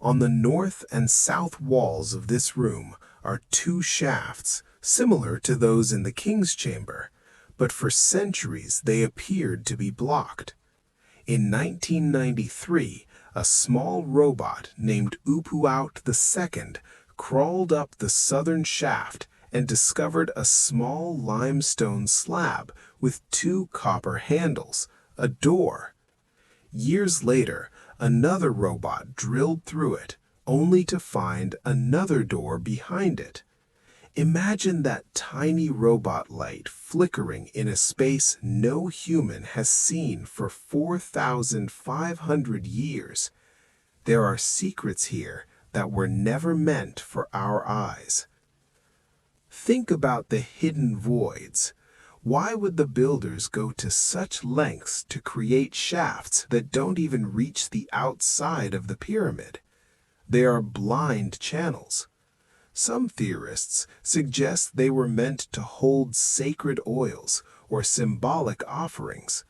On the north and south walls of this room are two shafts, similar to those in the king's chamber, but for centuries they appeared to be blocked. In 1993, a small robot named Upuaut II crawled up the southern shaft and discovered a small limestone slab with two copper handles, a door. Years later, another robot drilled through it, only to find another door behind it. Imagine that tiny robot light flickering in a space no human has seen for 4,500 years. There are secrets here that were never meant for our eyes. Think about the hidden voids. Why would the builders go to such lengths to create shafts that don't even reach the outside of the pyramid? They are blind channels. Some theorists suggest they were meant to hold sacred oils or symbolic offerings.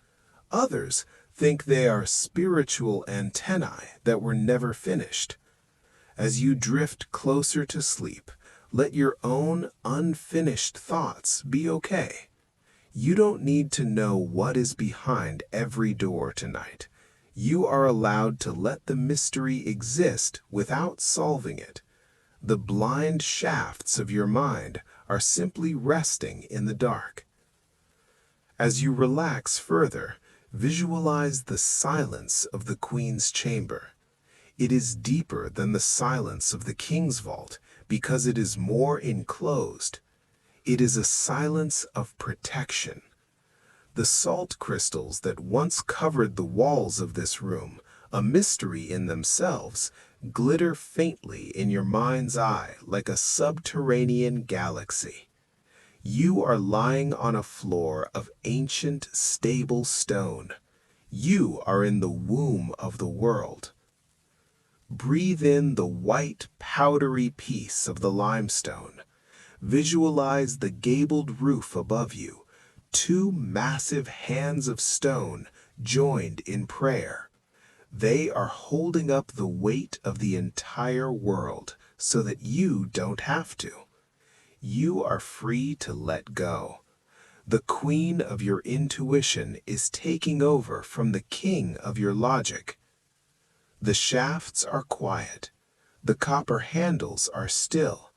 Others think they are spiritual antennae that were never finished. As you drift closer to sleep, let your own unfinished thoughts be okay. You don't need to know what is behind every door tonight. You are allowed to let the mystery exist without solving it. The blind shafts of your mind are simply resting in the dark. As you relax further, visualize the silence of the Queen's chamber. It is deeper than the silence of the King's vault because it is more enclosed. It is a silence of protection. The salt crystals that once covered the walls of this room, a mystery in themselves, glitter faintly in your mind's eye like a subterranean galaxy. You are lying on a floor of ancient, stable stone. You are in the womb of the world. Breathe in the white, powdery piece of the limestone. Visualize the gabled roof above you, two massive hands of stone joined in prayer. They are holding up the weight of the entire world so that you don't have to. You are free to let go. The queen of your intuition is taking over from the king of your logic. The shafts are quiet. The copper handles are still.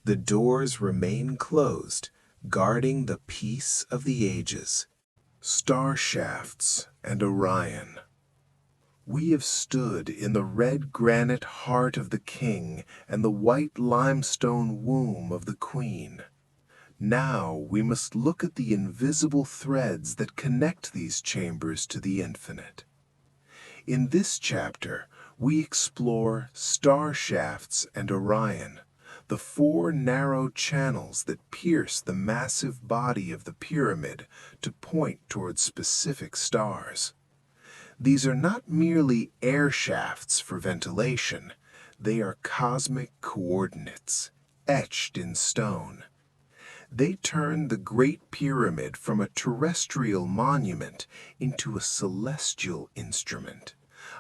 The doors remain closed, guarding the peace of the ages. Star shafts and Orion. We have stood in the red granite heart of the king and the white limestone womb of the queen. Now we must look at the invisible threads that connect these chambers to the infinite. In this chapter, we explore star shafts and Orion, the four narrow channels that pierce the massive body of the pyramid to point towards specific stars. These are not merely air shafts for ventilation, they are cosmic coordinates, etched in stone. They turn the Great Pyramid from a terrestrial monument into a celestial instrument,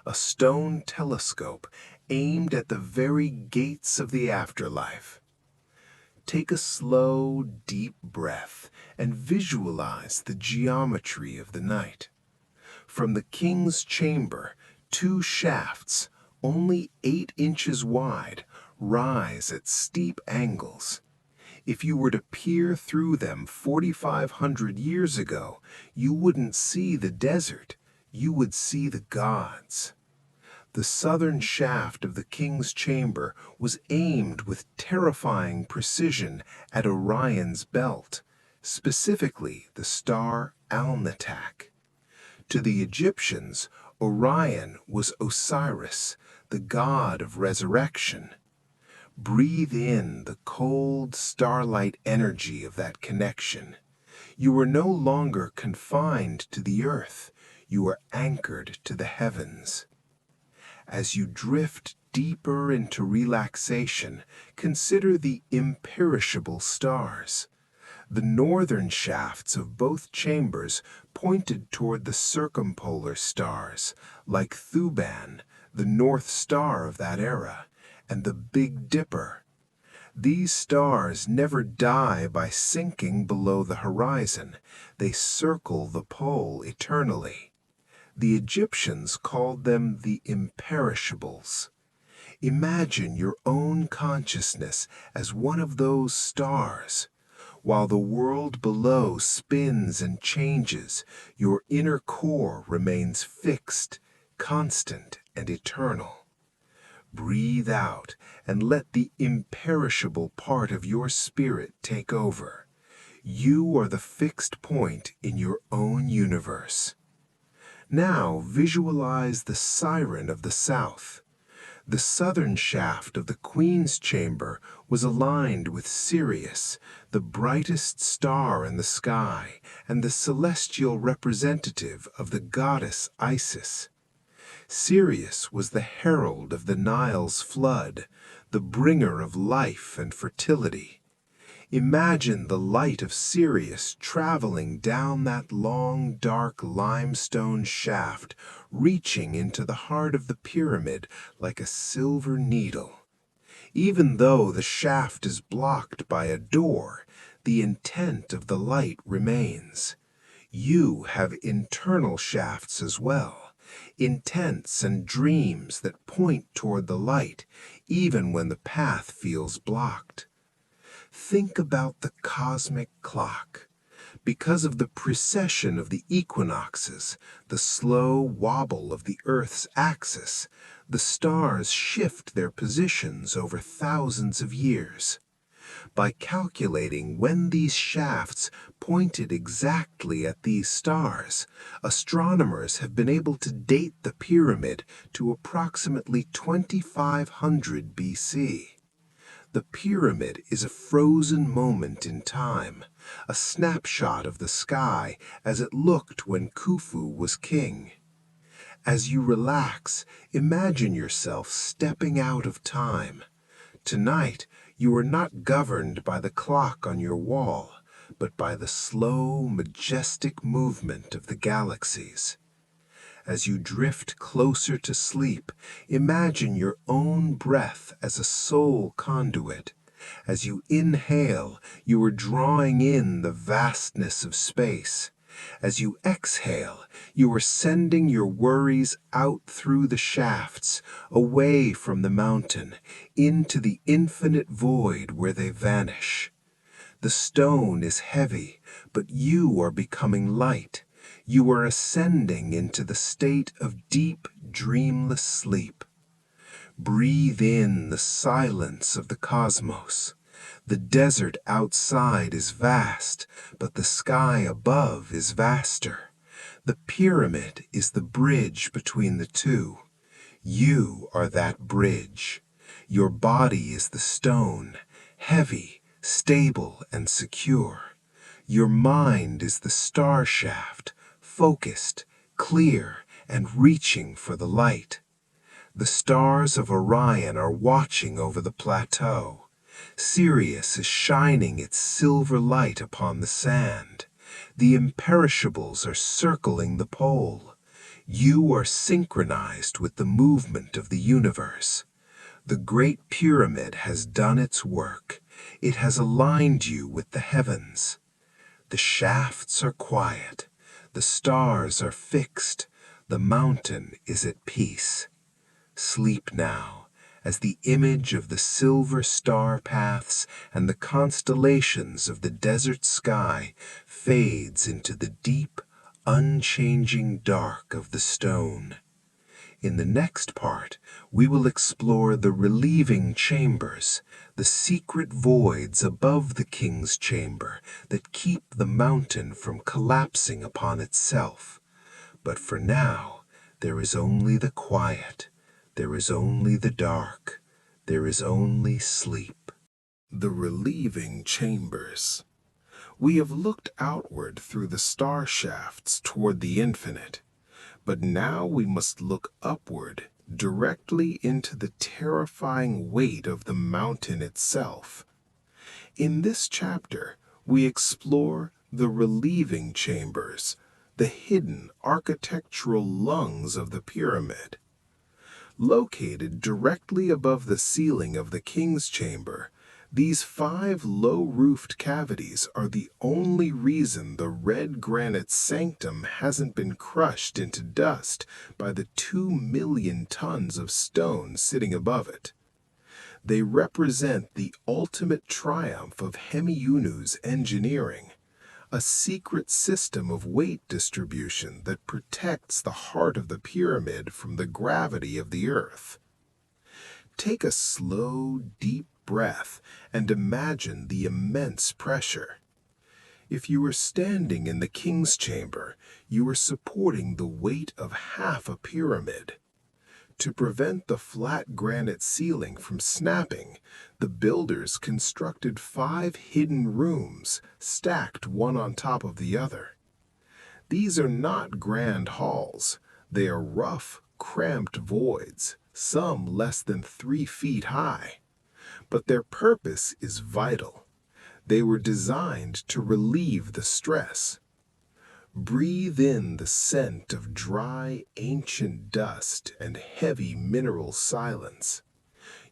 a stone telescope aimed at the very gates of the afterlife. Take a slow, deep breath and visualize the geometry of the night. From the king's chamber, two shafts, only 8 inches wide, rise at steep angles. If you were to peer through them 4,500 years ago, you wouldn't see the desert, you would see the gods. The southern shaft of the king's chamber was aimed with terrifying precision at Orion's belt, specifically the star Alnitak. To the Egyptians, Orion was Osiris, the god of resurrection. Breathe in the cold starlight energy of that connection. You are no longer confined to the earth, you are anchored to the heavens. As you drift deeper into relaxation, consider the imperishable stars. The northern shafts of both chambers pointed toward the circumpolar stars, like Thuban, the North Star of that era, and the Big Dipper. These stars never die by sinking below the horizon. They circle the pole eternally. The Egyptians called them the imperishables. Imagine your own consciousness as one of those stars. While the world below spins and changes, your inner core remains fixed, constant, and eternal. Breathe out and let the imperishable part of your spirit take over. You are the fixed point in your own universe. Now visualize the siren of the south. The southern shaft of the Queen's chamber was aligned with Sirius, the brightest star in the sky and the celestial representative of the goddess Isis. Sirius was the herald of the Nile's flood, the bringer of life and fertility. Imagine the light of Sirius traveling down that long, dark limestone shaft, reaching into the heart of the pyramid like a silver needle. Even though the shaft is blocked by a door, the intent of the light remains. You have internal shafts as well, intents and dreams that point toward the light, even when the path feels blocked. Think about the cosmic clock. Because of the precession of the equinoxes, the slow wobble of the Earth's axis, the stars shift their positions over thousands of years. By calculating when these shafts pointed exactly at these stars, astronomers have been able to date the pyramid to approximately 2500 BC. The pyramid is a frozen moment in time, a snapshot of the sky as it looked when Khufu was king. As you relax, imagine yourself stepping out of time. Tonight, you are not governed by the clock on your wall, but by the slow, majestic movement of the galaxies. As you drift closer to sleep, imagine your own breath as a soul conduit. As you inhale, you are drawing in the vastness of space. As you exhale, you are sending your worries out through the shafts, away from the mountain, into the infinite void where they vanish. The stone is heavy, but you are becoming light. You are ascending into the state of deep, dreamless sleep. Breathe in the silence of the cosmos. The desert outside is vast, but the sky above is vaster. The pyramid is the bridge between the two. You are that bridge. Your body is the stone, heavy, stable, and secure. Your mind is the star shaft, focused, clear, and reaching for the light. The stars of Orion are watching over the plateau. Sirius is shining its silver light upon the sand. The imperishables are circling the pole. You are synchronized with the movement of the universe. The Great Pyramid has done its work. It has aligned you with the heavens. The shafts are quiet. The stars are fixed. The mountain is at peace. Sleep now, as the image of the silver star paths and the constellations of the desert sky fades into the deep, unchanging dark of the stone. In the next part, we will explore the relieving chambers, the secret voids above the king's chamber that keep the mountain from collapsing upon itself. But for now, there is only the quiet. There is only the dark. There is only sleep. The relieving chambers. We have looked outward through the star shafts toward the infinite, but now we must look upward, directly into the terrifying weight of the mountain itself. In this chapter, we explore the relieving chambers, the hidden architectural lungs of the pyramid. Located directly above the ceiling of the king's chamber, these 5 low-roofed cavities are the only reason the red granite sanctum hasn't been crushed into dust by the 2 million tons of stone sitting above it. They represent the ultimate triumph of Hemiunu's engineering, a secret system of weight distribution that protects the heart of the pyramid from the gravity of the earth. Take a slow, deep breath and imagine the immense pressure. If you were standing in the king's chamber, you were supporting the weight of half a pyramid. To prevent the flat granite ceiling from snapping, the builders constructed 5 hidden rooms, stacked one on top of the other. These are not grand halls. They are rough, cramped voids, some less than 3 feet high. But their purpose is vital. They were designed to relieve the stress. Breathe in the scent of dry, ancient dust and heavy mineral silence.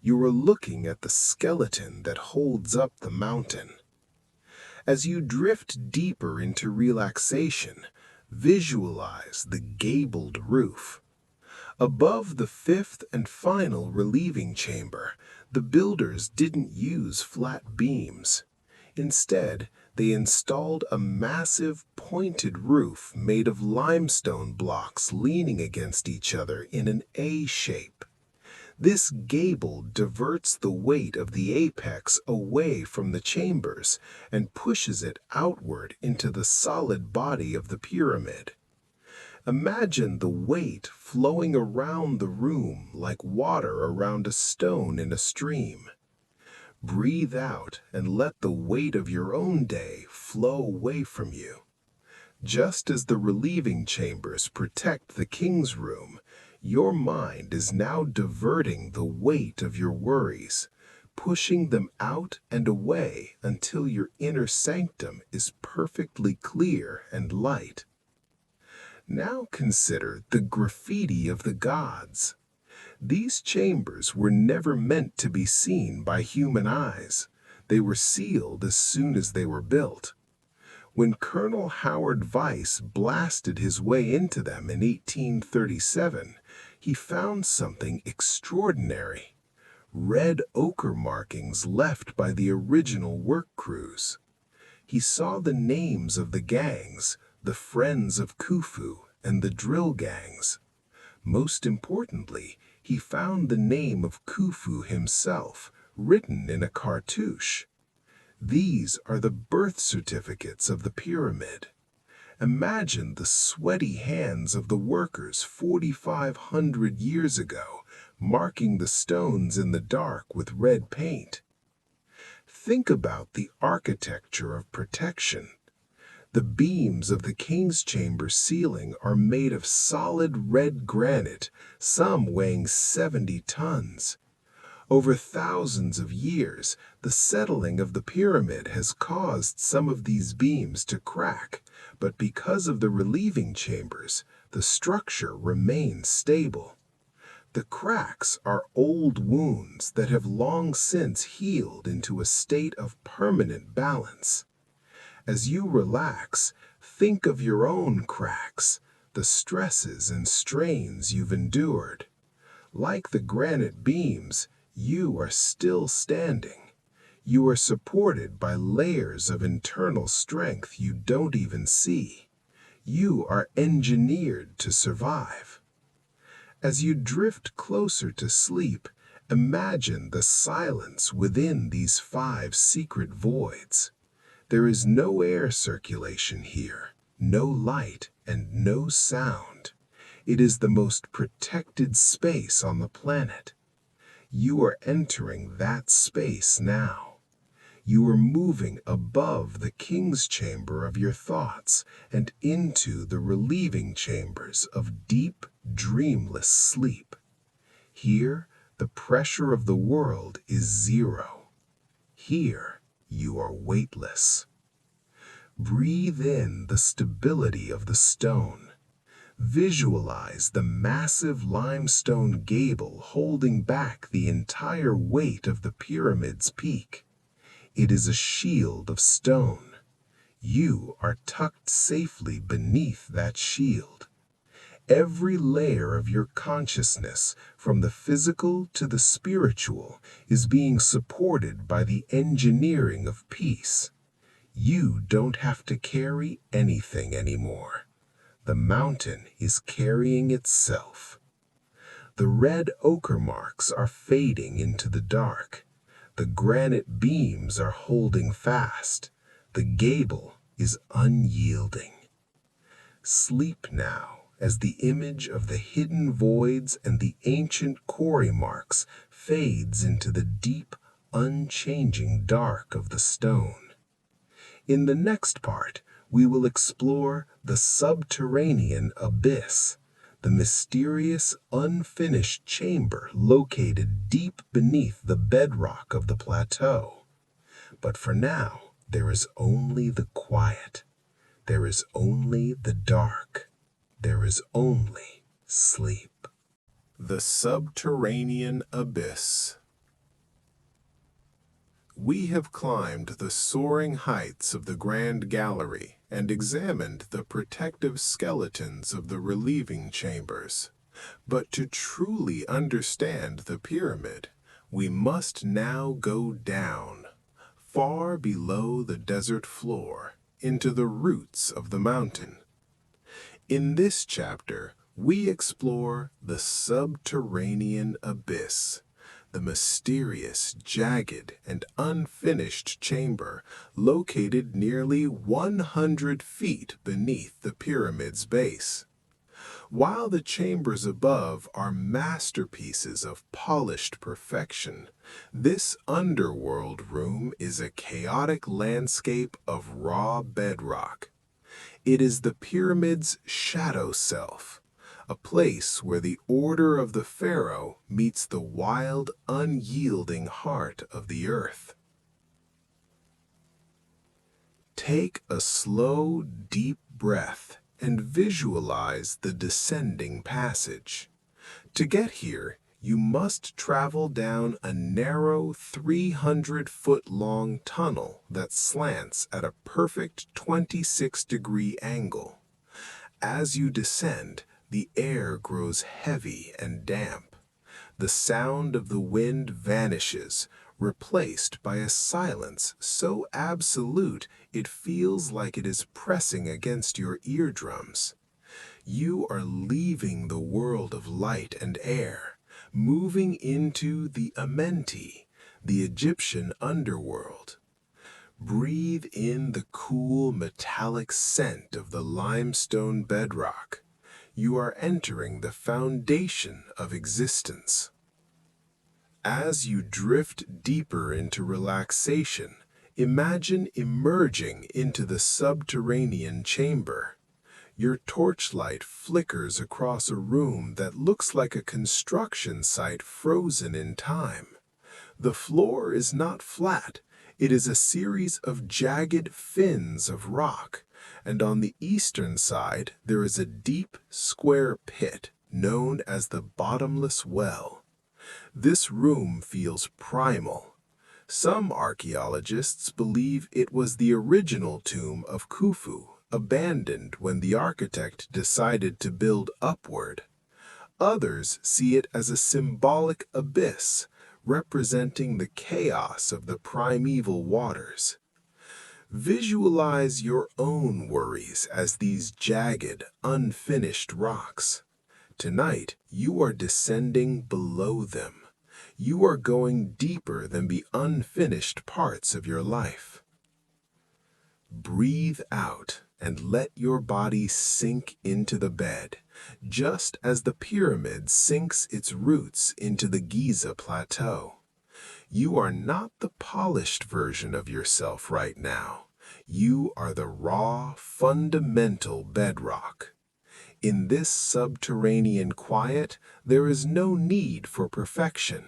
You are looking at the skeleton that holds up the mountain. As you drift deeper into relaxation, visualize the gabled roof. Above the 5th and final relieving chamber, the builders didn't use flat beams. Instead, they installed a massive, pointed roof made of limestone blocks leaning against each other in an A shape. This gable diverts the weight of the apex away from the chambers and pushes it outward into the solid body of the pyramid. Imagine the weight flowing around the room like water around a stone in a stream. Breathe out and let the weight of your own day flow away from you. Just as the relieving chambers protect the king's room, your mind is now diverting the weight of your worries, pushing them out and away until your inner sanctum is perfectly clear and light. Now consider the graffiti of the gods. These chambers were never meant to be seen by human eyes. They were sealed as soon as they were built. When Colonel Howard Vyse blasted his way into them in 1837, he found something extraordinary: red ochre markings left by the original work crews. He saw the names of the gangs, the Friends of Khufu and the drill gangs. Most importantly, he found the name of Khufu himself, written in a cartouche. These are the birth certificates of the pyramid. Imagine the sweaty hands of the workers 4,500 years ago, marking the stones in the dark with red paint. Think about the architecture of protection. The beams of the king's chamber ceiling are made of solid red granite, some weighing 70 tons. Over thousands of years, the settling of the pyramid has caused some of these beams to crack, but because of the relieving chambers, the structure remains stable. The cracks are old wounds that have long since healed into a state of permanent balance. As you relax, think of your own cracks, the stresses and strains you've endured. Like the granite beams, you are still standing. You are supported by layers of internal strength you don't even see. You are engineered to survive. As you drift closer to sleep, imagine the silence within these 5 secret voids. There is no air circulation here, no light, and no sound. It is the most protected space on the planet. You are entering that space now. You are moving above the king's chamber of your thoughts and into the relieving chambers of deep, dreamless sleep. Here, the pressure of the world is zero. Here, you are weightless. Breathe in the stability of the stone. Visualize the massive limestone gable holding back the entire weight of the pyramid's peak. It is a shield of stone. You are tucked safely beneath that shield. Every layer of your consciousness, from the physical to the spiritual, is being supported by the engineering of peace. You don't have to carry anything anymore. The mountain is carrying itself. The red ochre marks are fading into the dark. The granite beams are holding fast. The gable is unyielding. Sleep now, as the image of the hidden voids and the ancient quarry marks fades into the deep, unchanging dark of the stone. In the next part, we will explore the subterranean abyss, the mysterious, unfinished chamber located deep beneath the bedrock of the plateau. But for now, there is only the quiet. There is only the dark. There is only sleep. The subterranean abyss. We have climbed the soaring heights of the Grand Gallery and examined the protective skeletons of the relieving chambers. But to truly understand the pyramid, we must now go down, far below the desert floor, into the roots of the mountain. In this chapter, we explore the subterranean abyss, the mysterious, jagged, and unfinished chamber located nearly 100 feet beneath the pyramid's base. While the chambers above are masterpieces of polished perfection, this underworld room is a chaotic landscape of raw bedrock. It is the pyramid's shadow self, a place where the order of the pharaoh meets the wild, unyielding heart of the earth. Take a slow, deep breath and visualize the descending passage. To get here, You must travel down a narrow 300-foot-long tunnel that slants at a perfect 26-degree angle. As you descend, the air grows heavy and damp. The sound of the wind vanishes, replaced by a silence so absolute it feels like it is pressing against your eardrums. You are leaving the world of light and air, moving into the Amenti, the Egyptian underworld. Breathe in the cool metallic scent of the limestone bedrock. You are entering the foundation of existence. As you drift deeper into relaxation, imagine emerging into the subterranean chamber. Your torchlight flickers across a room that looks like a construction site frozen in time. The floor is not flat. It is a series of jagged fins of rock, and on the eastern side there is a deep, square pit known as the bottomless well. This room feels primal. Some archaeologists believe it was the original tomb of Khufu, abandoned when the architect decided to build upward. Others see it as a symbolic abyss, representing the chaos of the primeval waters. Visualize your own worries as these jagged, unfinished rocks. Tonight, you are descending below them. You are going deeper than the unfinished parts of your life. Breathe out and let your body sink into the bed, just as the pyramid sinks its roots into the Giza plateau. You are not the polished version of yourself right now. You are the raw, fundamental bedrock. In this subterranean quiet, there is no need for perfection.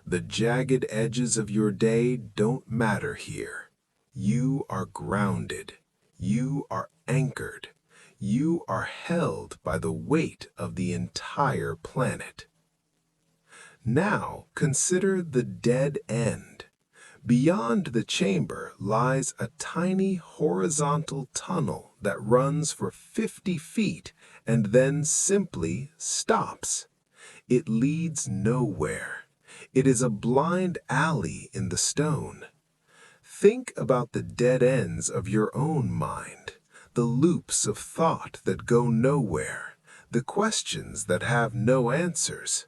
The jagged edges of your day don't matter here. You are grounded. You are anchored. You are held by the weight of the entire planet. Now consider the dead end. Beyond the chamber lies a tiny horizontal tunnel that runs for 50 feet and then simply stops. It leads nowhere. It is a blind alley in the stone. Think about the dead ends of your own mind, the loops of thought that go nowhere, the questions that have no answers.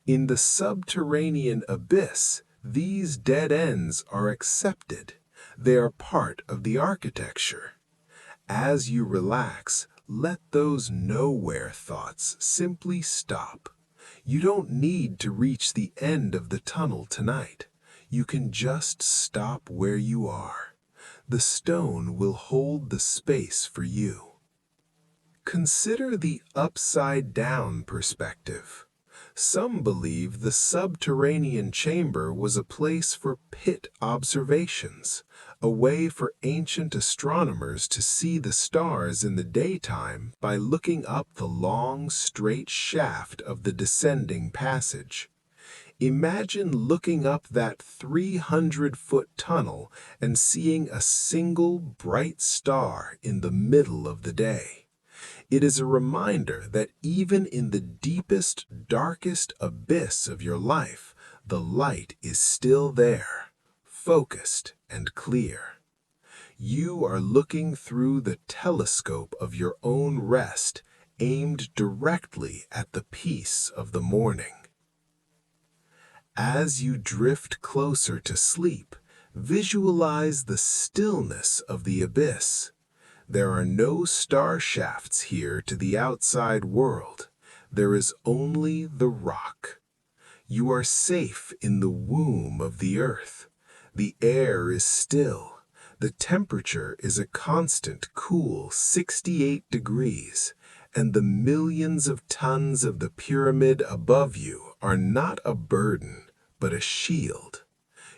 In the subterranean abyss, these dead ends are accepted. They are part of the architecture. As you relax, let those nowhere thoughts simply stop. You don't need to reach the end of the tunnel tonight. You can just stop where you are. The stone will hold the space for you. Consider the upside-down perspective. Some believe the subterranean chamber was a place for pit observations, a way for ancient astronomers to see the stars in the daytime by looking up the long, straight shaft of the descending passage. Imagine looking up that 300-foot tunnel and seeing a single bright star in the middle of the day. It is a reminder that even in the deepest, darkest abyss of your life, the light is still there, focused and clear. You are looking through the telescope of your own rest, aimed directly at the peace of the morning. As you drift closer to sleep, visualize the stillness of the abyss. There are no star shafts here to the outside world. There is only the rock. You are safe in the womb of the earth. The air is still. The temperature is a constant cool 68 degrees, and the millions of tons of the pyramid above you are not a burden, but a shield.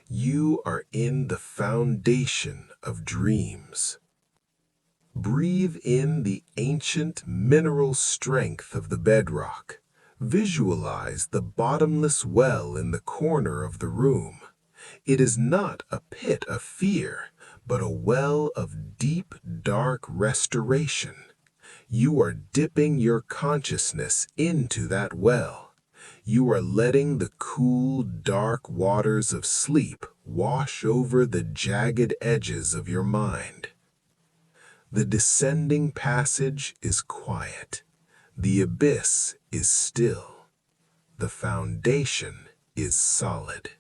You are in the foundation of dreams. Breathe in the ancient mineral strength of the bedrock. Visualize the bottomless well in the corner of the room. It is not a pit of fear, but a well of deep, dark restoration. You are dipping your consciousness into that well. You are letting the cool, dark waters of sleep wash over the jagged edges of your mind. The descending passage is quiet. The abyss is still. The foundation is solid.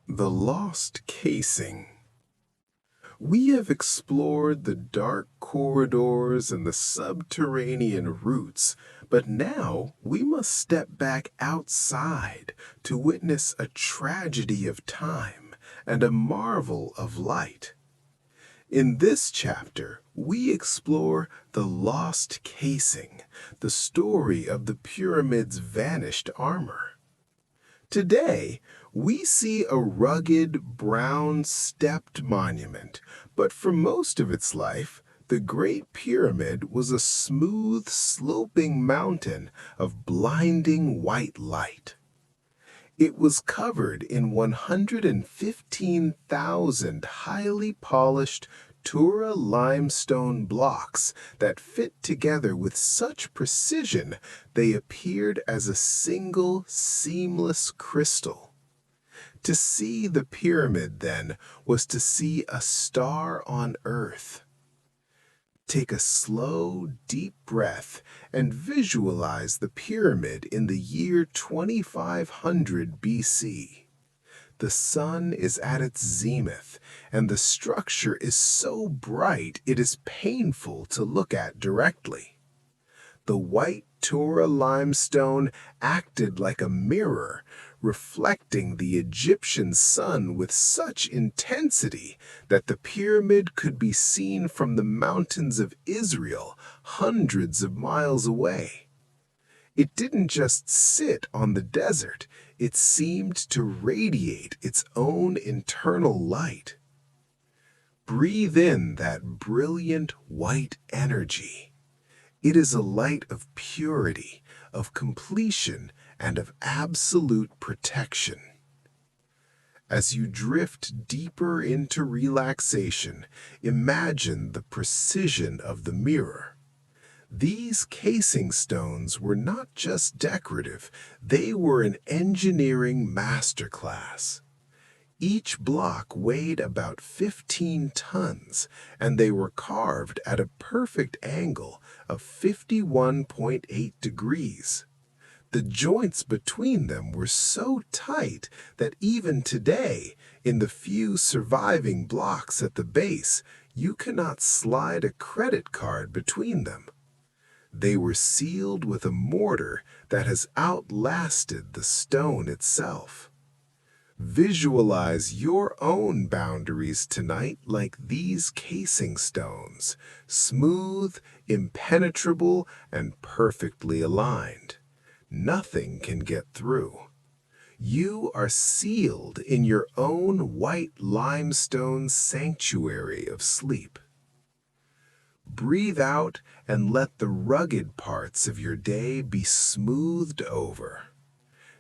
The lost casing. We have explored the dark corridors and the subterranean routes, but now we must step back outside to witness a tragedy of time and a marvel of light. In this chapter, we explore the lost casing, the story of the pyramid's vanished armor. Today, we see a rugged, brown-stepped monument, but for most of its life, the Great Pyramid was a smooth, sloping mountain of blinding white light. It was covered in 115,000 highly polished Tura limestone blocks that fit together with such precision they appeared as a single, seamless crystal. To see the pyramid, then, was to see a star on earth. Take a slow, deep breath and visualize the pyramid in the year 2500 BC. The sun is at its zenith, and the structure is so bright it is painful to look at directly. The white Tura limestone acted like a mirror, reflecting the Egyptian sun with such intensity that the pyramid could be seen from the mountains of Israel hundreds of miles away. It didn't just sit on the desert, it seemed to radiate its own internal light. Breathe in that brilliant white energy. It is a light of purity, of completion, and of absolute protection. As you drift deeper into relaxation, imagine the precision of the mirror. These casing stones were not just decorative, they were an engineering masterclass. Each block weighed about 15 tons, and they were carved at a perfect angle of 51.8 degrees. The joints between them were so tight that even today, in the few surviving blocks at the base, you cannot slide a credit card between them. They were sealed with a mortar that has outlasted the stone itself. Visualize your own boundaries tonight like these casing stones, smooth, impenetrable, and perfectly aligned. Nothing can get through. You are sealed in your own white limestone sanctuary of sleep. Breathe out and let the rugged parts of your day be smoothed over.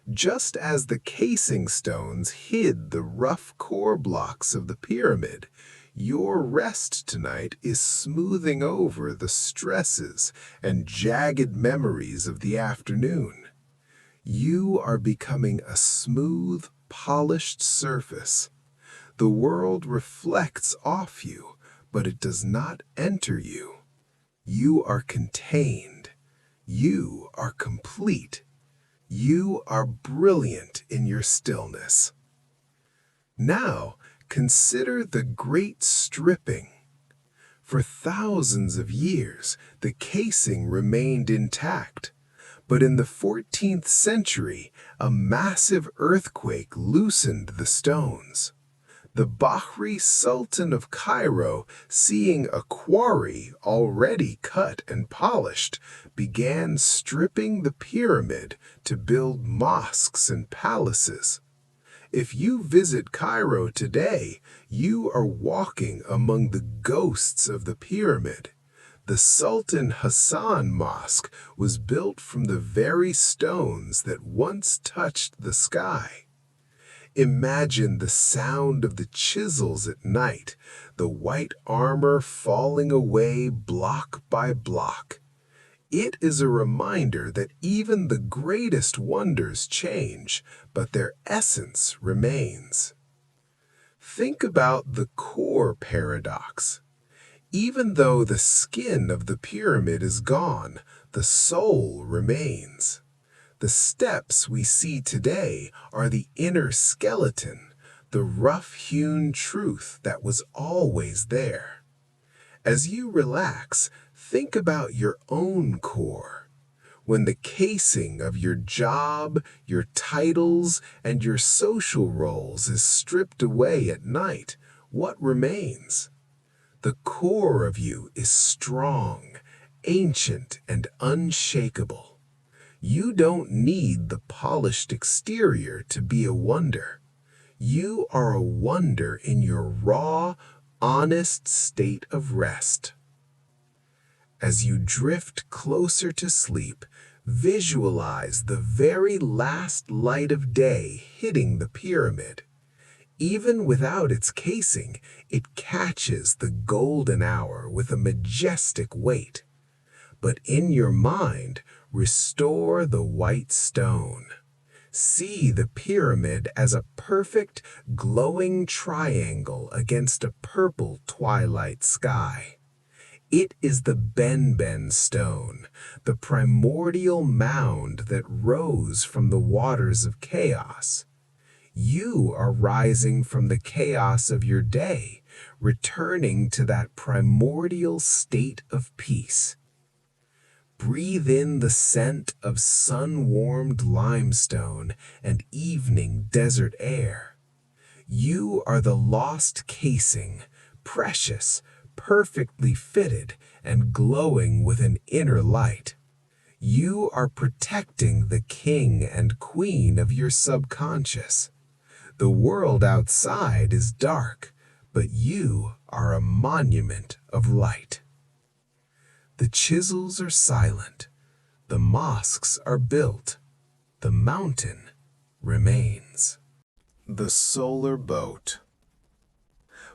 Just as the casing stones hid the rough core blocks of the pyramid, your rest tonight is smoothing over the stresses and jagged memories of the afternoon. You are becoming a smooth, polished surface. The world reflects off you, but it does not enter you. You are contained. You are complete. You are brilliant in your stillness. Now, consider the great stripping. For thousands of years, the casing remained intact, but in the 14th century, a massive earthquake loosened the stones. The Bahri Sultan of Cairo, seeing a quarry already cut and polished, began stripping the pyramid to build mosques and palaces. If you visit Cairo today, you are walking among the ghosts of the pyramid. The Sultan Hassan Mosque was built from the very stones that once touched the sky. Imagine the sound of the chisels at night, the white armor falling away block by block. It is a reminder that even the greatest wonders change, but their essence remains. Think about the core paradox. Even though the skin of the pyramid is gone, the soul remains. The steps we see today are the inner skeleton, the rough-hewn truth that was always there. As you relax, think about your own core. When the casing of your job, your titles, and your social roles is stripped away at night, what remains? The core of you is strong, ancient, and unshakable. You don't need the polished exterior to be a wonder. You are a wonder in your raw, honest state of rest. As you drift closer to sleep, visualize the very last light of day hitting the pyramid. Even without its casing, it catches the golden hour with a majestic weight. But in your mind, restore the white stone. See the pyramid as a perfect, glowing triangle against a purple twilight sky. It is the Benben stone, the primordial mound that rose from the waters of chaos. You are rising from the chaos of your day, returning to that primordial state of peace. Breathe in the scent of sun-warmed limestone and evening desert air. You are the lost casing, precious, perfectly fitted, and glowing with an inner light. You are protecting the king and queen of your subconscious. The world outside is dark, but you are a monument of light. The chisels are silent, the mosques are built, the mountain remains. The solar boat.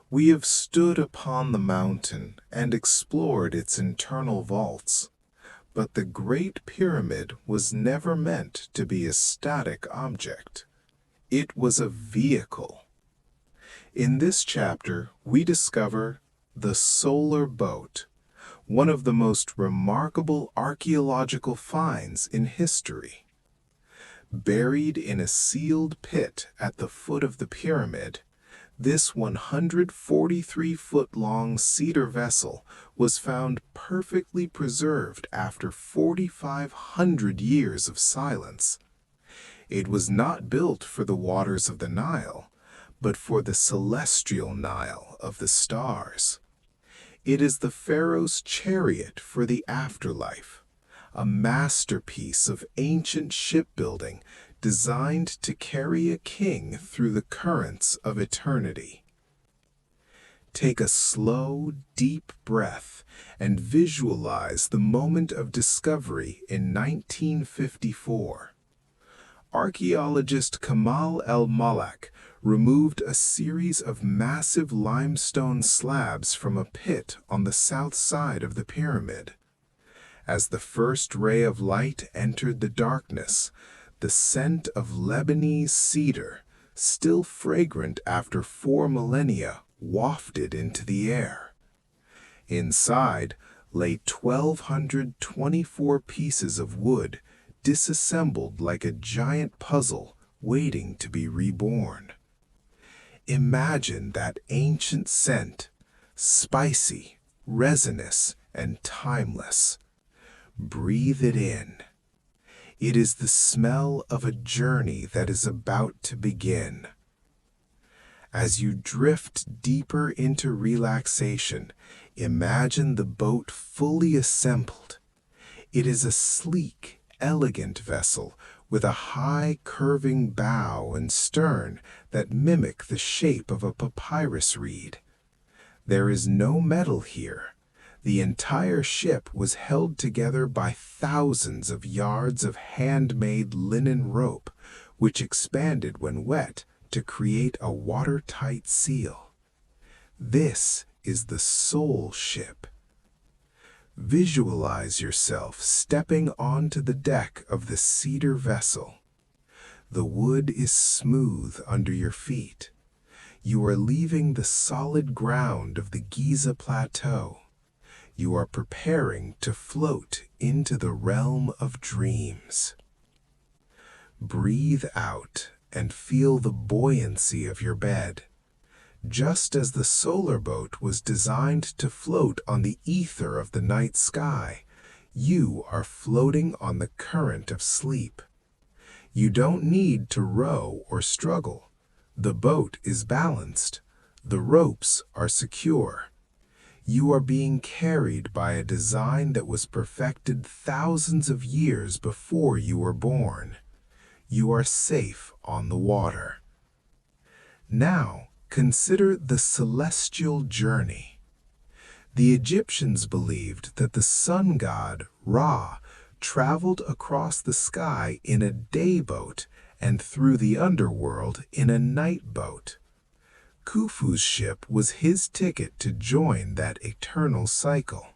We have stood upon the mountain and explored its internal vaults, but the Great Pyramid was never meant to be a static object. It was a vehicle. In this chapter, we discover the solar boat, one of the most remarkable archaeological finds in history. Buried in a sealed pit at the foot of the pyramid, this 143-foot-long cedar vessel was found perfectly preserved after 4,500 years of silence. It was not built for the waters of the Nile, but for the celestial Nile of the stars. It is the pharaoh's chariot for the afterlife, a masterpiece of ancient shipbuilding designed to carry a king through the currents of eternity. Take a slow, deep breath and visualize the moment of discovery in 1954. Archaeologist Kamal El-Malak removed a series of massive limestone slabs from a pit on the south side of the pyramid. As the first ray of light entered the darkness, the scent of Lebanese cedar, still fragrant after 4 millennia, wafted into the air. Inside lay 1,224 pieces of wood, disassembled like a giant puzzle waiting to be reborn. Imagine that ancient scent, spicy, resinous, and timeless. Breathe it in. It is the smell of a journey that is about to begin. As you drift deeper into relaxation, imagine the boat fully assembled. It is a sleek, elegant vessel with a high curving bow and stern that mimic the shape of a papyrus reed. There is no metal here. The entire ship was held together by thousands of yards of handmade linen rope, which expanded when wet to create a watertight seal. This is the soul ship. Visualize yourself stepping onto the deck of the cedar vessel. The wood is smooth under your feet. You are leaving the solid ground of the Giza Plateau. You are preparing to float into the realm of dreams. Breathe out and feel the buoyancy of your bed. Just as the solar boat was designed to float on the ether of the night sky, you are floating on the current of sleep. You don't need to row or struggle. The boat is balanced. The ropes are secure. You are being carried by a design that was perfected thousands of years before you were born. You are safe on the water. Now, consider the celestial journey. The Egyptians believed that the sun god, Ra, traveled across the sky in a day boat and through the underworld in a night boat. Khufu's ship was his ticket to join that eternal cycle.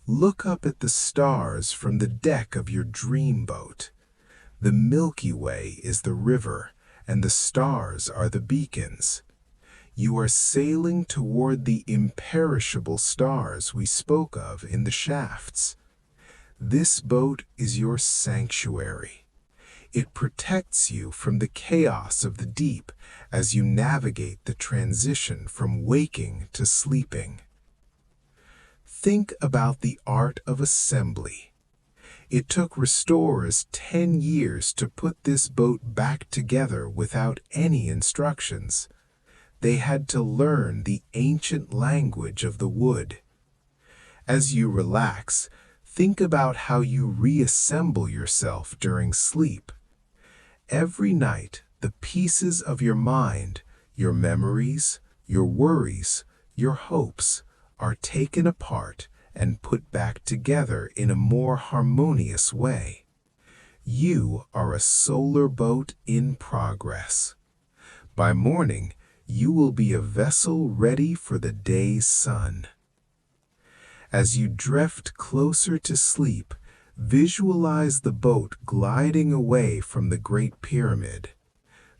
Look up at the stars from the deck of your dream boat. The Milky Way is the river, and the stars are the beacons. You are sailing toward the imperishable stars we spoke of in the shafts. This boat is your sanctuary. It protects you from the chaos of the deep as you navigate the transition from waking to sleeping. Think about the art of assembly. It took restorers 10 years to put this boat back together without any instructions. They had to learn the ancient language of the wood. As you relax, think about how you reassemble yourself during sleep. Every night, the pieces of your mind, your memories, your worries, your hopes, are taken apart and put back together in a more harmonious way. You are a solar boat in progress. By morning, you will be a vessel ready for the day's sun. As you drift closer to sleep, visualize the boat gliding away from the Great Pyramid.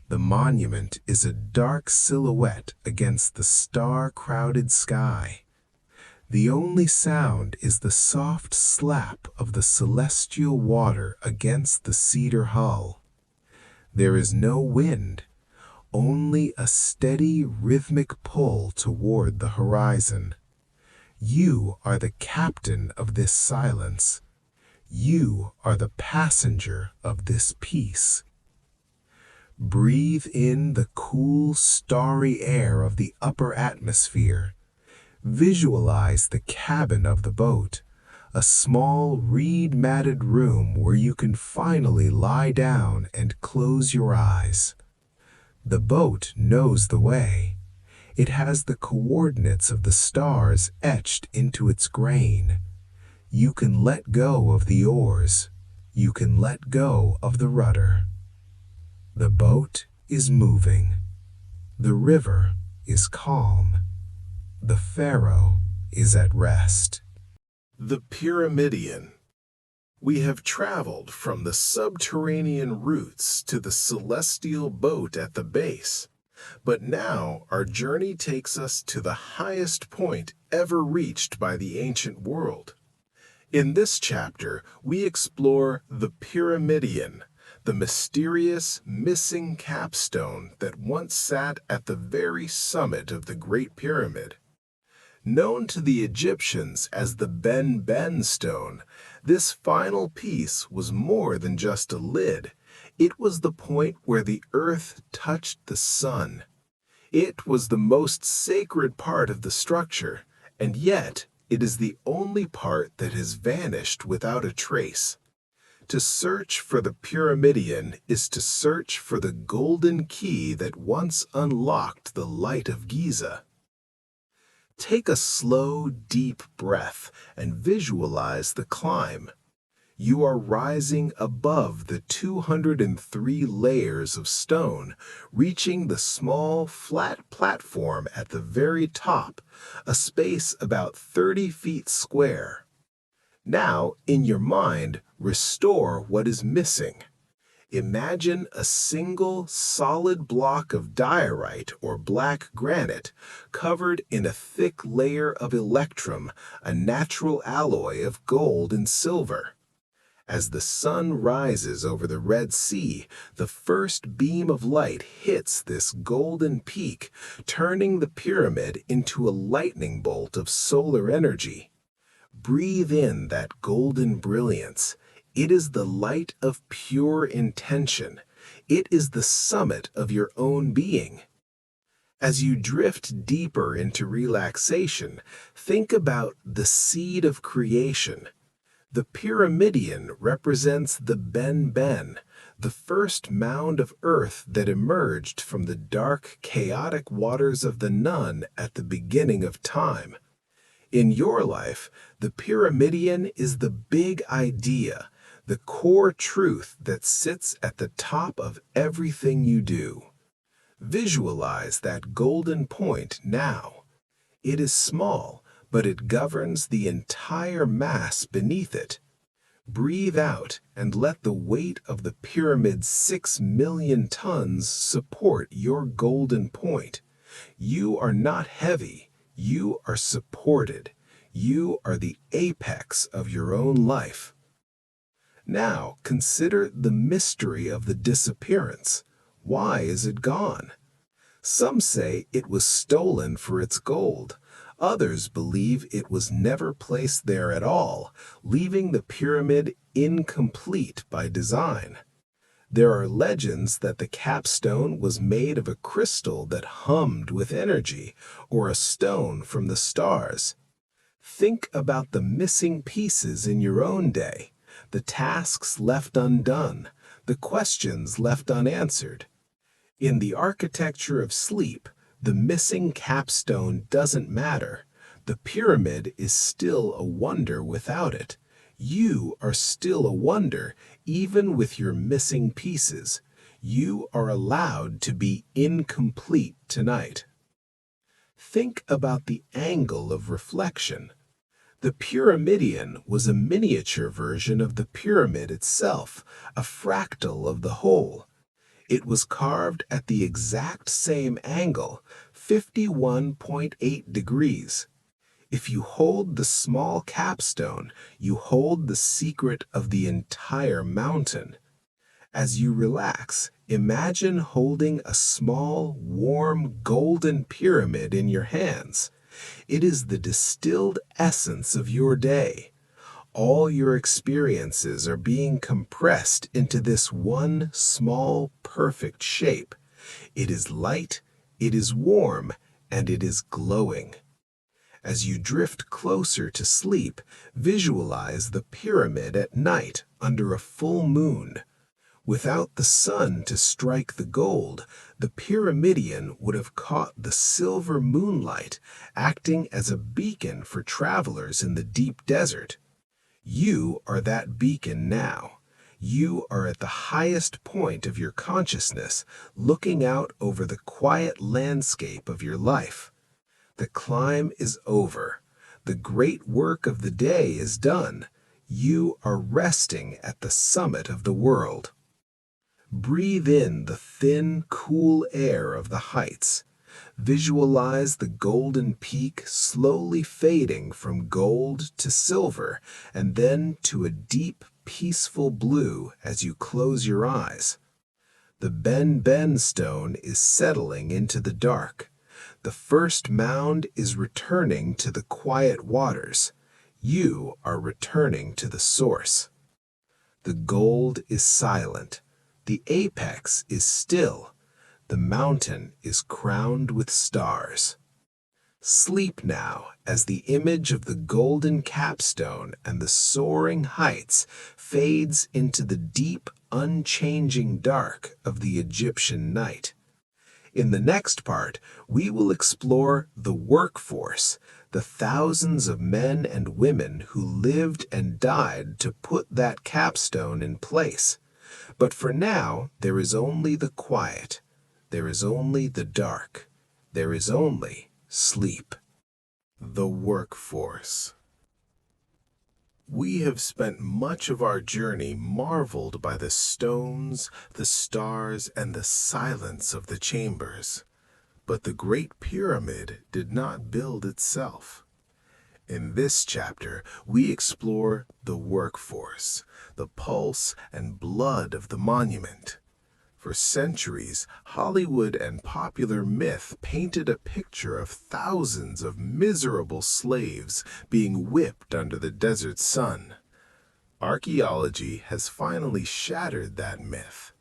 The monument is a dark silhouette against the star-crowded sky. The only sound is the soft slap of the celestial water against the cedar hull. There is no wind, only a steady rhythmic pull toward the horizon. You are the captain of this silence. You are the passenger of this peace. Breathe in the cool, starry air of the upper atmosphere. Visualize the cabin of the boat, a small reed-matted room where you can finally lie down and close your eyes. The boat knows the way. It has the coordinates of the stars etched into its grain. You can let go of the oars. You can let go of the rudder. The boat is moving. The river is calm. The pharaoh is at rest. The Pyramidion. We have traveled from the subterranean routes to the celestial boat at the base. But now our journey takes us to the highest point ever reached by the ancient world. In this chapter, we explore the Pyramidion, the mysterious, missing capstone that once sat at the very summit of the Great Pyramid. Known to the Egyptians as the Ben stone, this final piece was more than just a lid. It was the point where the earth touched the sun. It was the most sacred part of the structure, and yet it is the only part that has vanished without a trace. To search for the Pyramidion is to search for the golden key that once unlocked the light of Giza. Take a slow, deep breath and visualize the climb. You are rising above the 203 layers of stone, reaching the small, flat platform at the very top, a space about 30 feet square. Now, in your mind, restore what is missing. Imagine a single solid block of diorite or black granite covered in a thick layer of electrum, a natural alloy of gold and silver. As the sun rises over the Red Sea, the first beam of light hits this golden peak, turning the pyramid into a lightning bolt of solar energy. Breathe in that golden brilliance. It is the light of pure intention. It is the summit of your own being. As you drift deeper into relaxation, think about the seed of creation. The pyramidion represents the Ben, the first mound of earth that emerged from the dark, chaotic waters of the Nun at the beginning of time. In your life, the pyramidion is the big idea, the core truth that sits at the top of everything you do. Visualize that golden point now. It is small, but it governs the entire mass beneath it. Breathe out and let the weight of the pyramid's 6 million tons support your golden point. You are not heavy. You are supported. You are the apex of your own life. Now consider the mystery of the disappearance. Why is it gone? Some say it was stolen for its gold. Others believe it was never placed there at all, leaving the pyramid incomplete by design. There are legends that the capstone was made of a crystal that hummed with energy, or a stone from the stars. Think about the missing pieces in your own day, the tasks left undone, the questions left unanswered. In the architecture of sleep, the missing capstone doesn't matter. The pyramid is still a wonder without it. You are still a wonder, even with your missing pieces. You are allowed to be incomplete tonight. Think about the angle of reflection. The pyramidion was a miniature version of the pyramid itself, a fractal of the whole. It was carved at the exact same angle, 51.8 degrees. If you hold the small capstone, you hold the secret of the entire mountain. As you relax, imagine holding a small, warm, golden pyramid in your hands. It is the distilled essence of your day. All your experiences are being compressed into this one small, perfect shape. It is light, it is warm, and it is glowing. As you drift closer to sleep, visualize the pyramid at night under a full moon. Without the sun to strike the gold, the pyramidion would have caught the silver moonlight, acting as a beacon for travelers in the deep desert. You are that beacon now. You are at the highest point of your consciousness, looking out over the quiet landscape of your life. The climb is over. The great work of the day is done. You are resting at the summit of the world. Breathe in the thin, cool air of the heights. Visualize the golden peak slowly fading from gold to silver and then to a deep, peaceful blue as you close your eyes. The Ben stone is settling into the dark. The first mound is returning to the quiet waters. You are returning to the source. The gold is silent. The apex is still. The mountain is crowned with stars. Sleep now as the image of the golden capstone and the soaring heights fades into the deep, unchanging dark of the Egyptian night. In the next part, we will explore the workforce, the thousands of men and women who lived and died to put that capstone in place. But for now, there is only the quiet. There is only the dark. There is only sleep. The workforce. We have spent much of our journey marveled by the stones, the stars, and the silence of the chambers. But the Great Pyramid did not build itself. In this chapter, we explore the workforce, the pulse and blood of the monument. For centuries, Hollywood and popular myth painted a picture of thousands of miserable slaves being whipped under the desert sun. Archaeology has finally shattered that myth.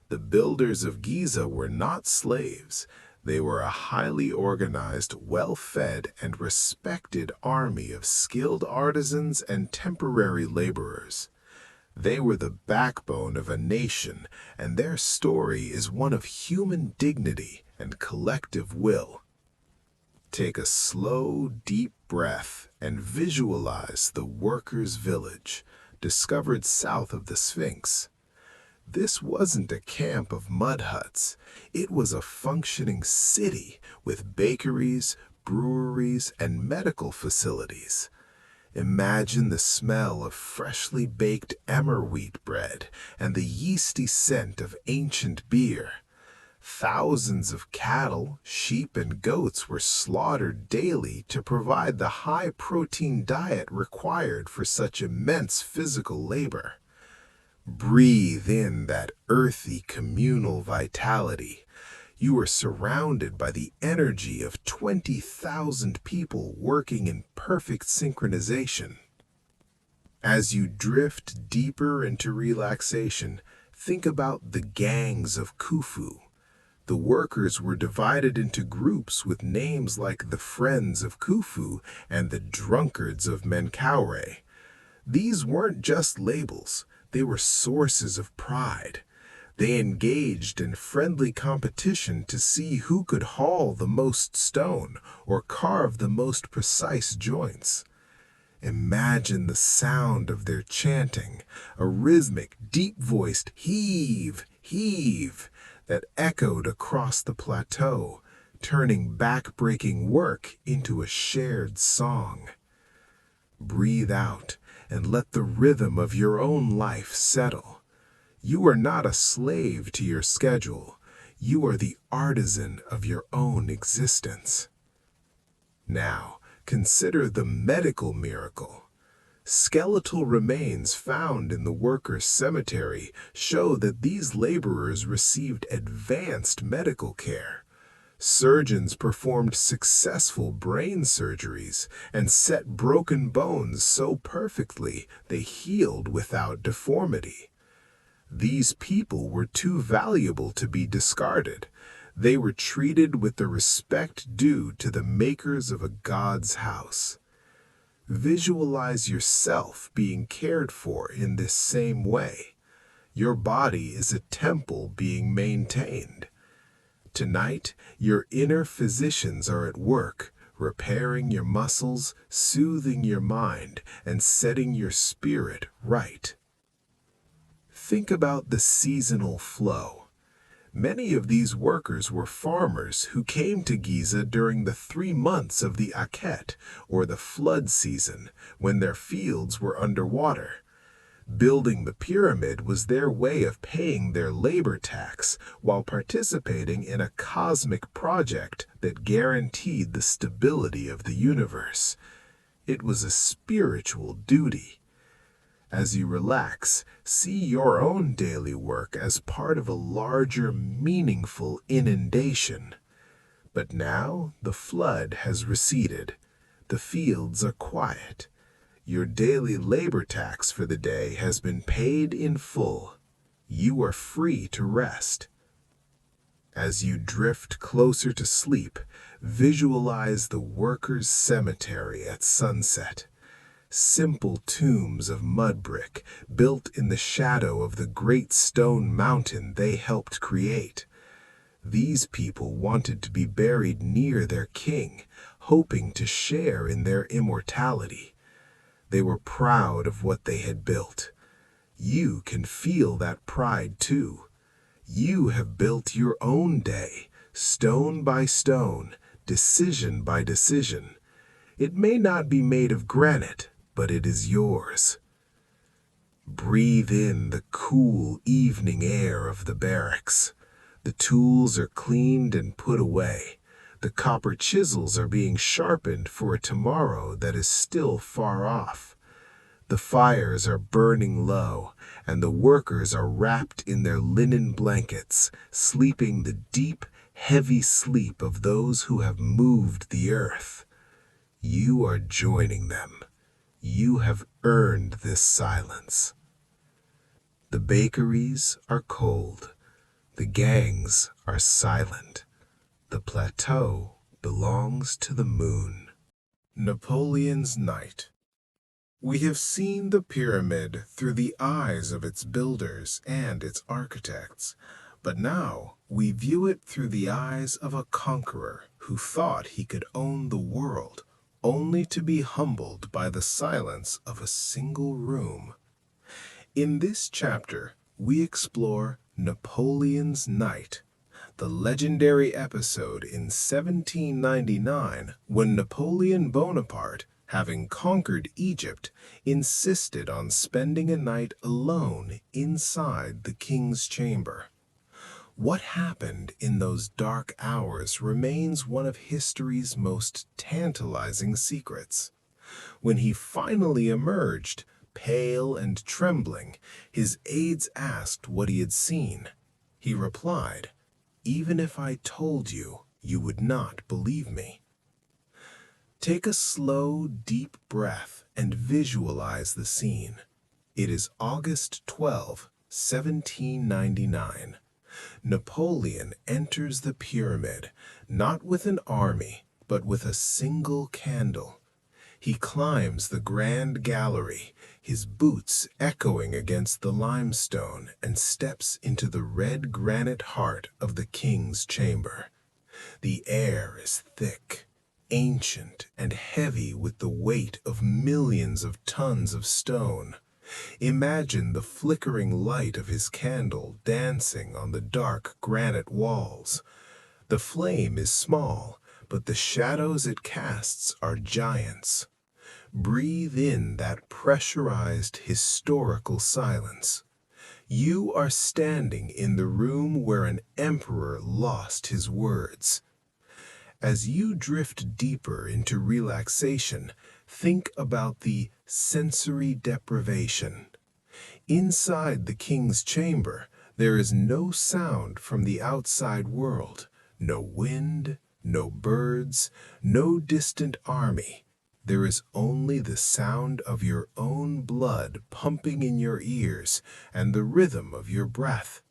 The builders of Giza were not slaves. They were a highly organized, well-fed, and respected army of skilled artisans and temporary laborers. They were the backbone of a nation, and their story is one of human dignity and collective will. Take a slow, deep breath and visualize the workers' village, discovered south of the Sphinx. This wasn't a camp of mud huts. It was a functioning city with bakeries, breweries, and medical facilities. Imagine the smell of freshly baked emmer wheat bread and the yeasty scent of ancient beer. Thousands of cattle, sheep, and goats were slaughtered daily to provide the high-protein diet required for such immense physical labor. Breathe in that earthy communal vitality. You are surrounded by the energy of 20,000 people working in perfect synchronization. As you drift deeper into relaxation, think about the gangs of Khufu. The workers were divided into groups with names like the Friends of Khufu and the Drunkards of Menkaure. These weren't just labels, they were sources of pride. They engaged in friendly competition to see who could haul the most stone or carve the most precise joints. Imagine the sound of their chanting, a rhythmic, deep-voiced heave, heave, that echoed across the plateau, turning back-breaking work into a shared song. Breathe out and let the rhythm of your own life settle. You are not a slave to your schedule. You are the artisan of your own existence. Now, consider the medical miracle. Skeletal remains found in the workers' cemetery show that these laborers received advanced medical care. Surgeons performed successful brain surgeries and set broken bones so perfectly they healed without deformity. These people were too valuable to be discarded. They were treated with the respect due to the makers of a god's house. Visualize yourself being cared for in this same way. Your body is a temple being maintained. Tonight, your inner physicians are at work, repairing your muscles, soothing your mind, and setting your spirit right. Think about the seasonal flow. Many of these workers were farmers who came to Giza during the 3 months of the Akhet, or the flood season, when their fields were underwater. Building the pyramid was their way of paying their labor tax while participating in a cosmic project that guaranteed the stability of the universe. It was a spiritual duty. As you relax, see your own daily work as part of a larger, meaningful inundation. But now the flood has receded. The fields are quiet. Your daily labor tax for the day has been paid in full. You are free to rest. As you drift closer to sleep, visualize the workers' cemetery at sunset. Simple tombs of mud brick built in the shadow of the great stone mountain they helped create. These people wanted to be buried near their king, hoping to share in their immortality. They were proud of what they had built. You can feel that pride too. You have built your own day, stone by stone, decision by decision. It may not be made of granite, but it is yours. Breathe in the cool evening air of the barracks. The tools are cleaned and put away. The copper chisels are being sharpened for a tomorrow that is still far off. The fires are burning low, and the workers are wrapped in their linen blankets, sleeping the deep, heavy sleep of those who have moved the earth. You are joining them. You have earned this silence. The bakeries are cold. The gangs are silent. The plateau belongs to the moon. Napoleon's Night. We have seen the pyramid through the eyes of its builders and its architects, but now we view it through the eyes of a conqueror who thought he could own the world, only to be humbled by the silence of a single room. In this chapter, we explore Napoleon's Night, the legendary episode in 1799 when Napoleon Bonaparte, having conquered Egypt, insisted on spending a night alone inside the king's chamber. What happened in those dark hours remains one of history's most tantalizing secrets. When he finally emerged, pale and trembling, his aides asked what he had seen. He replied, "Even if I told you, you would not believe me." Take a slow, deep breath and visualize the scene. It is August 12, 1799. Napoleon enters the pyramid, not with an army, but with a single candle. He climbs the grand gallery, his boots echoing against the limestone, and steps into the red granite heart of the king's chamber. The air is thick, ancient, and heavy with the weight of millions of tons of stone. Imagine the flickering light of his candle dancing on the dark granite walls. The flame is small, but the shadows it casts are giants. Breathe in that pressurized historical silence. You are standing in the room where an emperor lost his words. As you drift deeper into relaxation, think about the sensory deprivation. Inside the king's chamber, there is no sound from the outside world, no wind, no birds, no distant army. There is only the sound of your own blood pumping in your ears and the rhythm of your breath.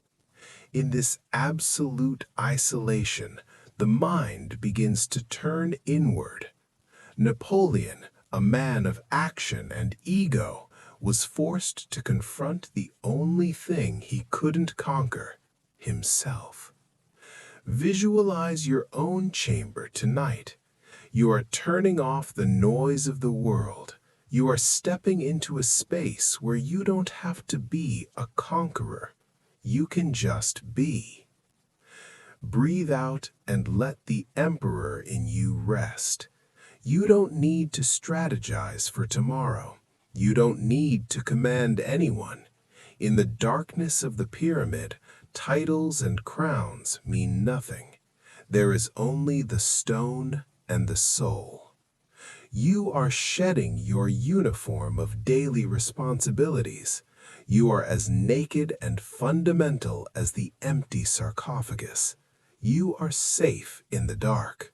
In this absolute isolation, the mind begins to turn inward. Napoleon, a man of action and ego, was forced to confront the only thing he couldn't conquer, himself. Visualize your own chamber tonight. You are turning off the noise of the world. You are stepping into a space where you don't have to be a conqueror. You can just be. Breathe out and let the emperor in you rest. You don't need to strategize for tomorrow. You don't need to command anyone. In the darkness of the pyramid, titles and crowns mean nothing. There is only the stone and the soul. You are shedding your uniform of daily responsibilities. You are as naked and fundamental as the empty sarcophagus. You are safe in the dark.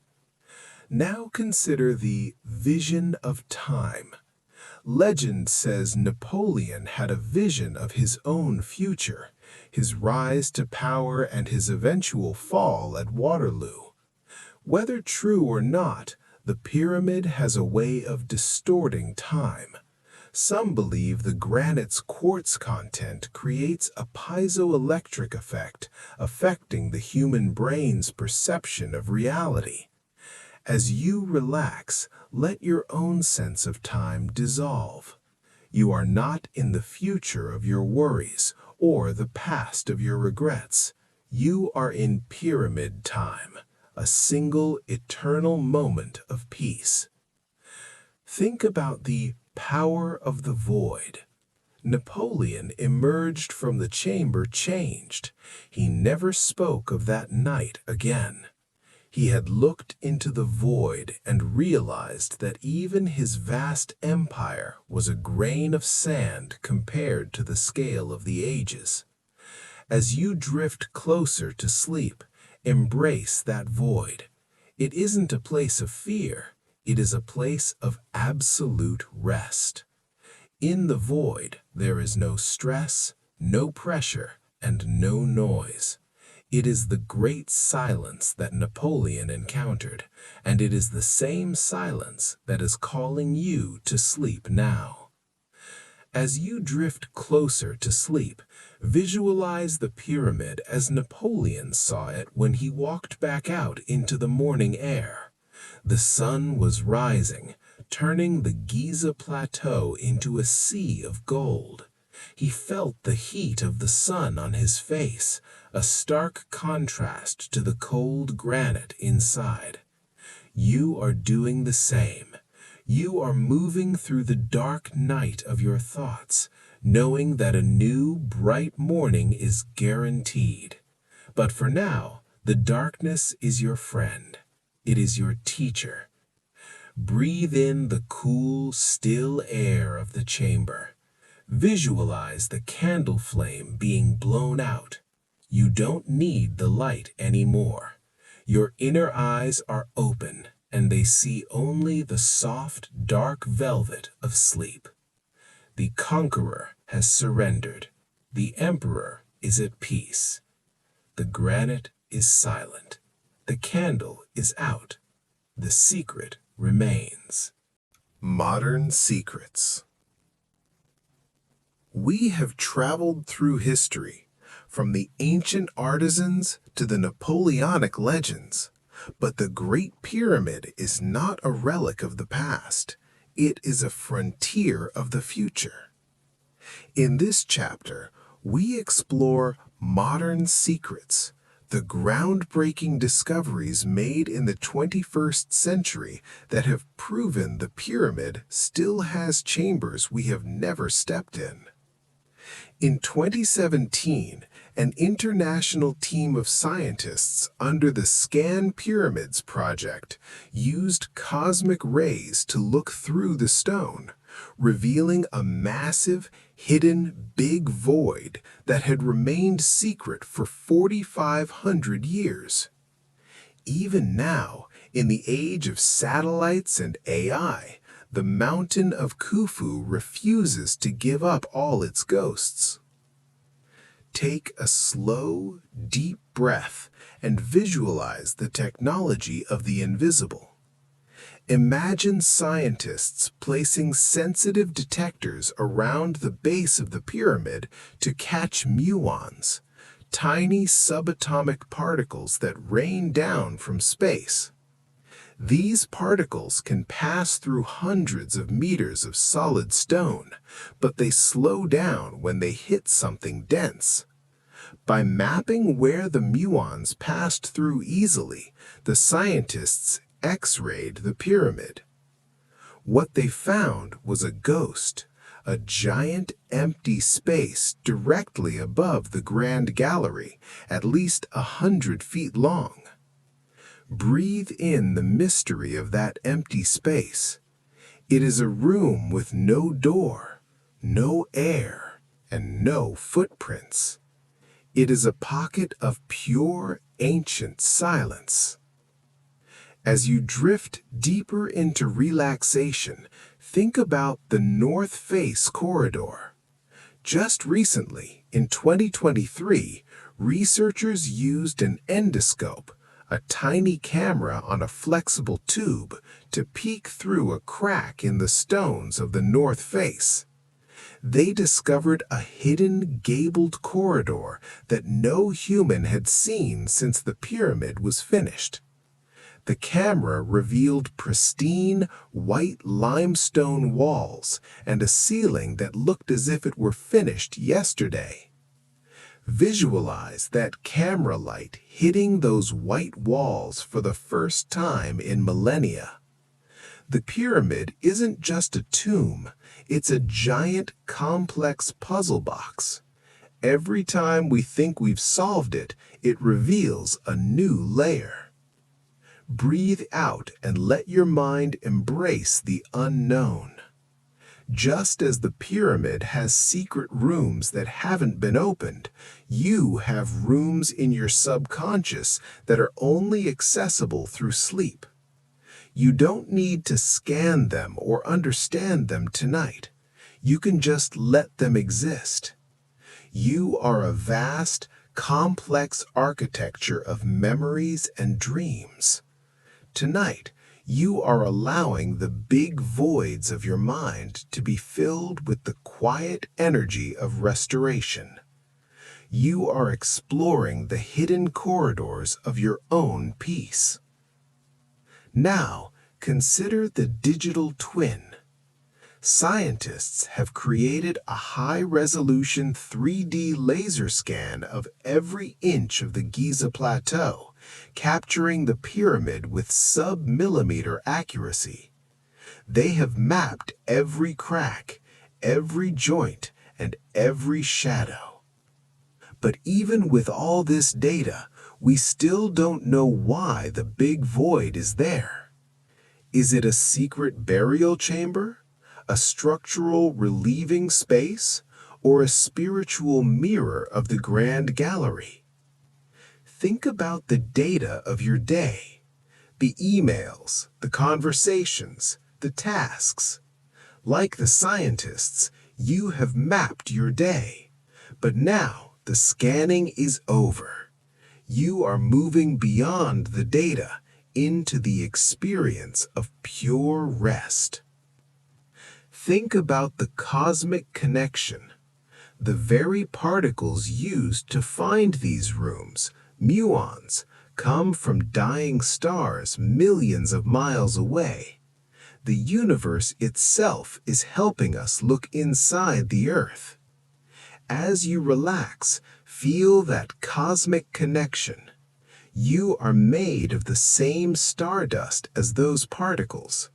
Now consider the vision of time. Legend says Napoleon had a vision of his own future, his rise to power and his eventual fall at Waterloo. Whether true or not, the pyramid has a way of distorting time. Some believe the granite's quartz content creates a piezoelectric effect, affecting the human brain's perception of reality. As you relax, let your own sense of time dissolve. You are not in the future of your worries or the past of your regrets. You are in pyramid time, a single eternal moment of peace. Think about the power of the void. Napoleon emerged from the chamber changed. He never spoke of that night again. He had looked into the void and realized that even his vast empire was a grain of sand compared to the scale of the ages. As you drift closer to sleep, embrace that void. It isn't a place of fear, it is a place of absolute rest. In the void, there is no stress, no pressure, and no noise. It is the great silence that Napoleon encountered, and it is the same silence that is calling you to sleep now. As you drift closer to sleep, visualize the pyramid as Napoleon saw it when he walked back out into the morning air. The sun was rising, turning the Giza plateau into a sea of gold. He felt the heat of the sun on his face, a stark contrast to the cold granite inside. You are doing the same. You are moving through the dark night of your thoughts, knowing that a new, bright morning is guaranteed. But for now, the darkness is your friend. It is your teacher. Breathe in the cool, still air of the chamber. Visualize the candle flame being blown out. You don't need the light anymore. Your inner eyes are open, and they see only the soft, dark velvet of sleep. The conqueror has surrendered. The emperor is at peace. The granite is silent. The candle is out. The secret remains. Modern secrets. We have traveled through history, from the ancient artisans to the Napoleonic legends. But the Great Pyramid is not a relic of the past. It is a frontier of the future. In this chapter, we explore modern secrets, the groundbreaking discoveries made in the 21st century that have proven the pyramid still has chambers we have never stepped in. In 2017, an international team of scientists under the Scan Pyramids project used cosmic rays to look through the stone, revealing a massive, hidden big void that had remained secret for 4,500 years. Even now, in the age of satellites and AI, the mountain of Khufu refuses to give up all its ghosts. Take a slow, deep breath and visualize the technology of the invisible. Imagine scientists placing sensitive detectors around the base of the pyramid to catch muons, tiny subatomic particles that rain down from space. These particles can pass through hundreds of meters of solid stone, but they slow down when they hit something dense. By mapping where the muons passed through easily, the scientists X-rayed the pyramid. What they found was a ghost, a giant empty space directly above the Grand Gallery, at least 100 feet long. Breathe in the mystery of that empty space. It is a room with no door, no air, and no footprints. It is a pocket of pure, ancient silence. As you drift deeper into relaxation, think about the North Face corridor. Just recently, in 2023, researchers used an endoscope, a tiny camera on a flexible tube to peek through a crack in the stones of the north face. They discovered a hidden gabled corridor that no human had seen since the pyramid was finished. The camera revealed pristine, white limestone walls and a ceiling that looked as if it were finished yesterday. Visualize that camera light hitting those white walls for the first time in millennia. The pyramid isn't just a tomb, it's a giant, complex puzzle box. Every time we think we've solved it, it reveals a new layer. Breathe out and let your mind embrace the unknown. Just as the pyramid has secret rooms that haven't been opened, you have rooms in your subconscious that are only accessible through sleep. You don't need to scan them or understand them tonight. You can just let them exist. You are a vast, complex architecture of memories and dreams. Tonight, you are allowing the big voids of your mind to be filled with the quiet energy of restoration. You are exploring the hidden corridors of your own peace. Now, consider the digital twin. Scientists have created a high-resolution 3D laser scan of every inch of the Giza Plateau, capturing the pyramid with sub-millimeter accuracy. They have mapped every crack, every joint, and every shadow. But even with all this data, we still don't know why the big void is there. Is it a secret burial chamber, a structural relieving space, or a spiritual mirror of the Grand Gallery? Think about the data of your day, the emails, the conversations, the tasks. Like the scientists, you have mapped your day, but now the scanning is over. You are moving beyond the data into the experience of pure rest. Think about the cosmic connection. The very particles used to find these rooms, muons, come from dying stars millions of miles away. The universe itself is helping us look inside the Earth. As you relax, feel that cosmic connection. You are made of the same stardust as those particles.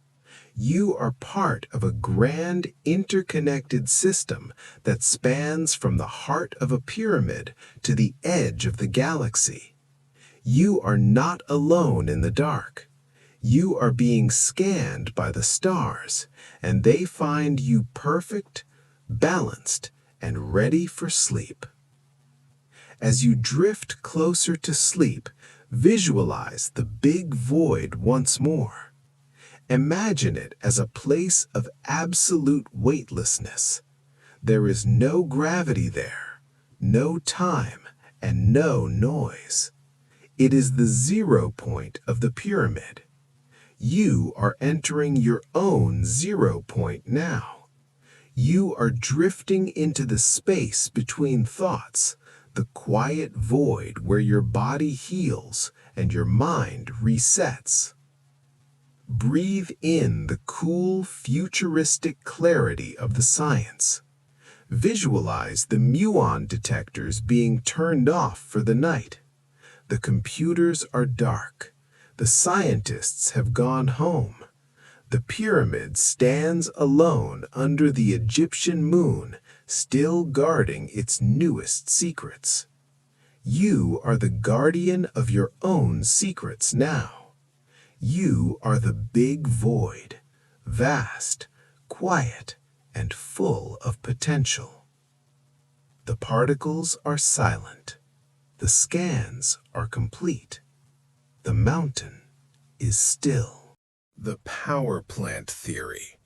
You are part of a grand, interconnected system that spans from the heart of a pyramid to the edge of the galaxy. You are not alone in the dark. You are being scanned by the stars, and they find you perfect, balanced, and ready for sleep. As you drift closer to sleep, visualize the big void once more. Imagine it as a place of absolute weightlessness. There is no gravity there, no time, and no noise. It is the 0 point of the pyramid. You are entering your own 0 point now. You are drifting into the space between thoughts, the quiet void where your body heals and your mind resets. Breathe in the cool, futuristic clarity of the science. Visualize the muon detectors being turned off for the night. The computers are dark. The scientists have gone home. The pyramid stands alone under the Egyptian moon, still guarding its newest secrets. You are the guardian of your own secrets now. You are the big void, vast, quiet, and full of potential. The particles are silent. The scans are complete. The mountain is still. The power plant theory.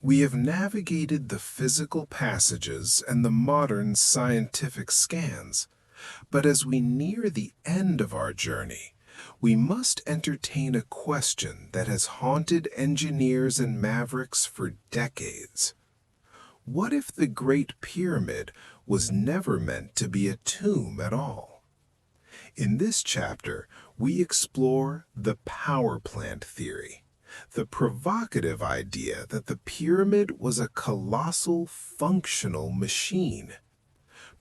We have navigated the physical passages and the modern scientific scans, but as we near the end of our journey, we must entertain a question that has haunted engineers and mavericks for decades. What if the Great Pyramid was never meant to be a tomb at all? In this chapter, we explore the power plant theory, the provocative idea that the pyramid was a colossal functional machine.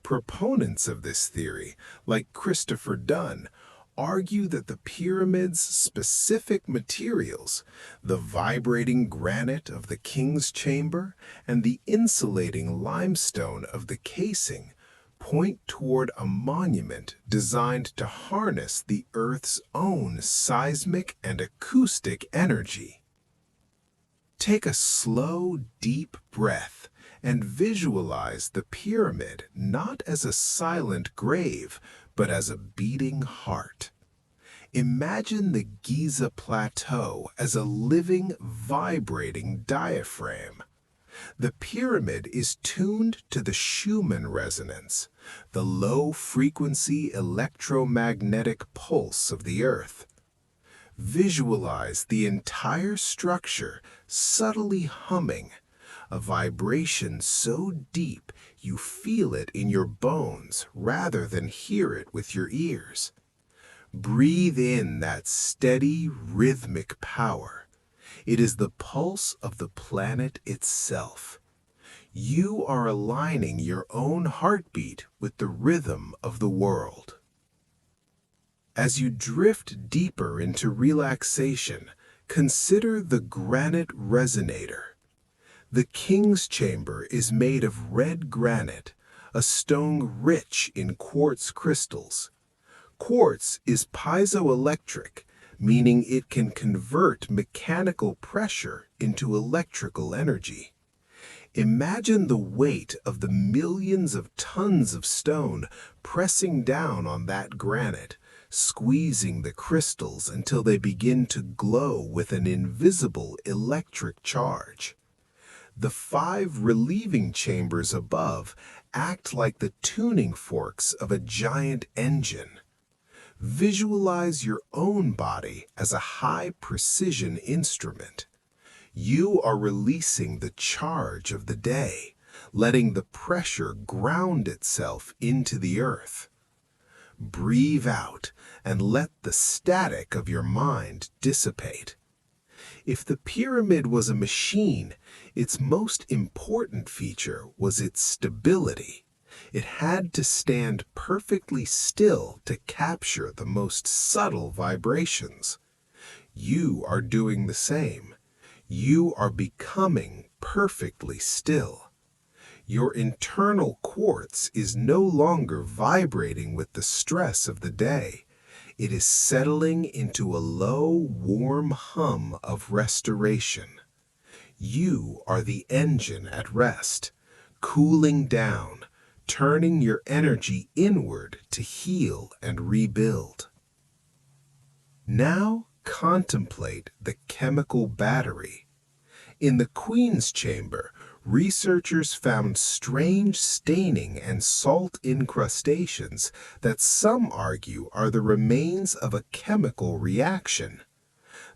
Proponents of this theory, like Christopher Dunn, argue that the pyramid's specific materials, the vibrating granite of the king's chamber and the insulating limestone of the casing, point toward a monument designed to harness the Earth's own seismic and acoustic energy. Take a slow, deep breath and visualize the pyramid not as a silent grave, but as a beating heart. Imagine the Giza Plateau as a living, vibrating diaphragm. The pyramid is tuned to the Schumann resonance, the low-frequency electromagnetic pulse of the Earth. Visualize the entire structure subtly humming, a vibration so deep you feel it in your bones rather than hear it with your ears. Breathe in that steady, rhythmic power. It is the pulse of the planet itself. You are aligning your own heartbeat with the rhythm of the world. As you drift deeper into relaxation, consider the granite resonator. The king's chamber is made of red granite, a stone rich in quartz crystals. Quartz is piezoelectric, meaning it can convert mechanical pressure into electrical energy. Imagine the weight of the millions of tons of stone pressing down on that granite, squeezing the crystals until they begin to glow with an invisible electric charge. The 5 relieving chambers above act like the tuning forks of a giant engine. Visualize your own body as a high-precision instrument. You are releasing the charge of the day, letting the pressure ground itself into the earth. Breathe out and let the static of your mind dissipate. If the pyramid was a machine, its most important feature was its stability. It had to stand perfectly still to capture the most subtle vibrations. You are doing the same. You are becoming perfectly still. Your internal quartz is no longer vibrating with the stress of the day. It is settling into a low, warm hum of restoration. You are the engine at rest, cooling down, turning your energy inward to heal and rebuild. Now contemplate the chemical battery. In the Queen's chamber, researchers found strange staining and salt incrustations that some argue are the remains of a chemical reaction.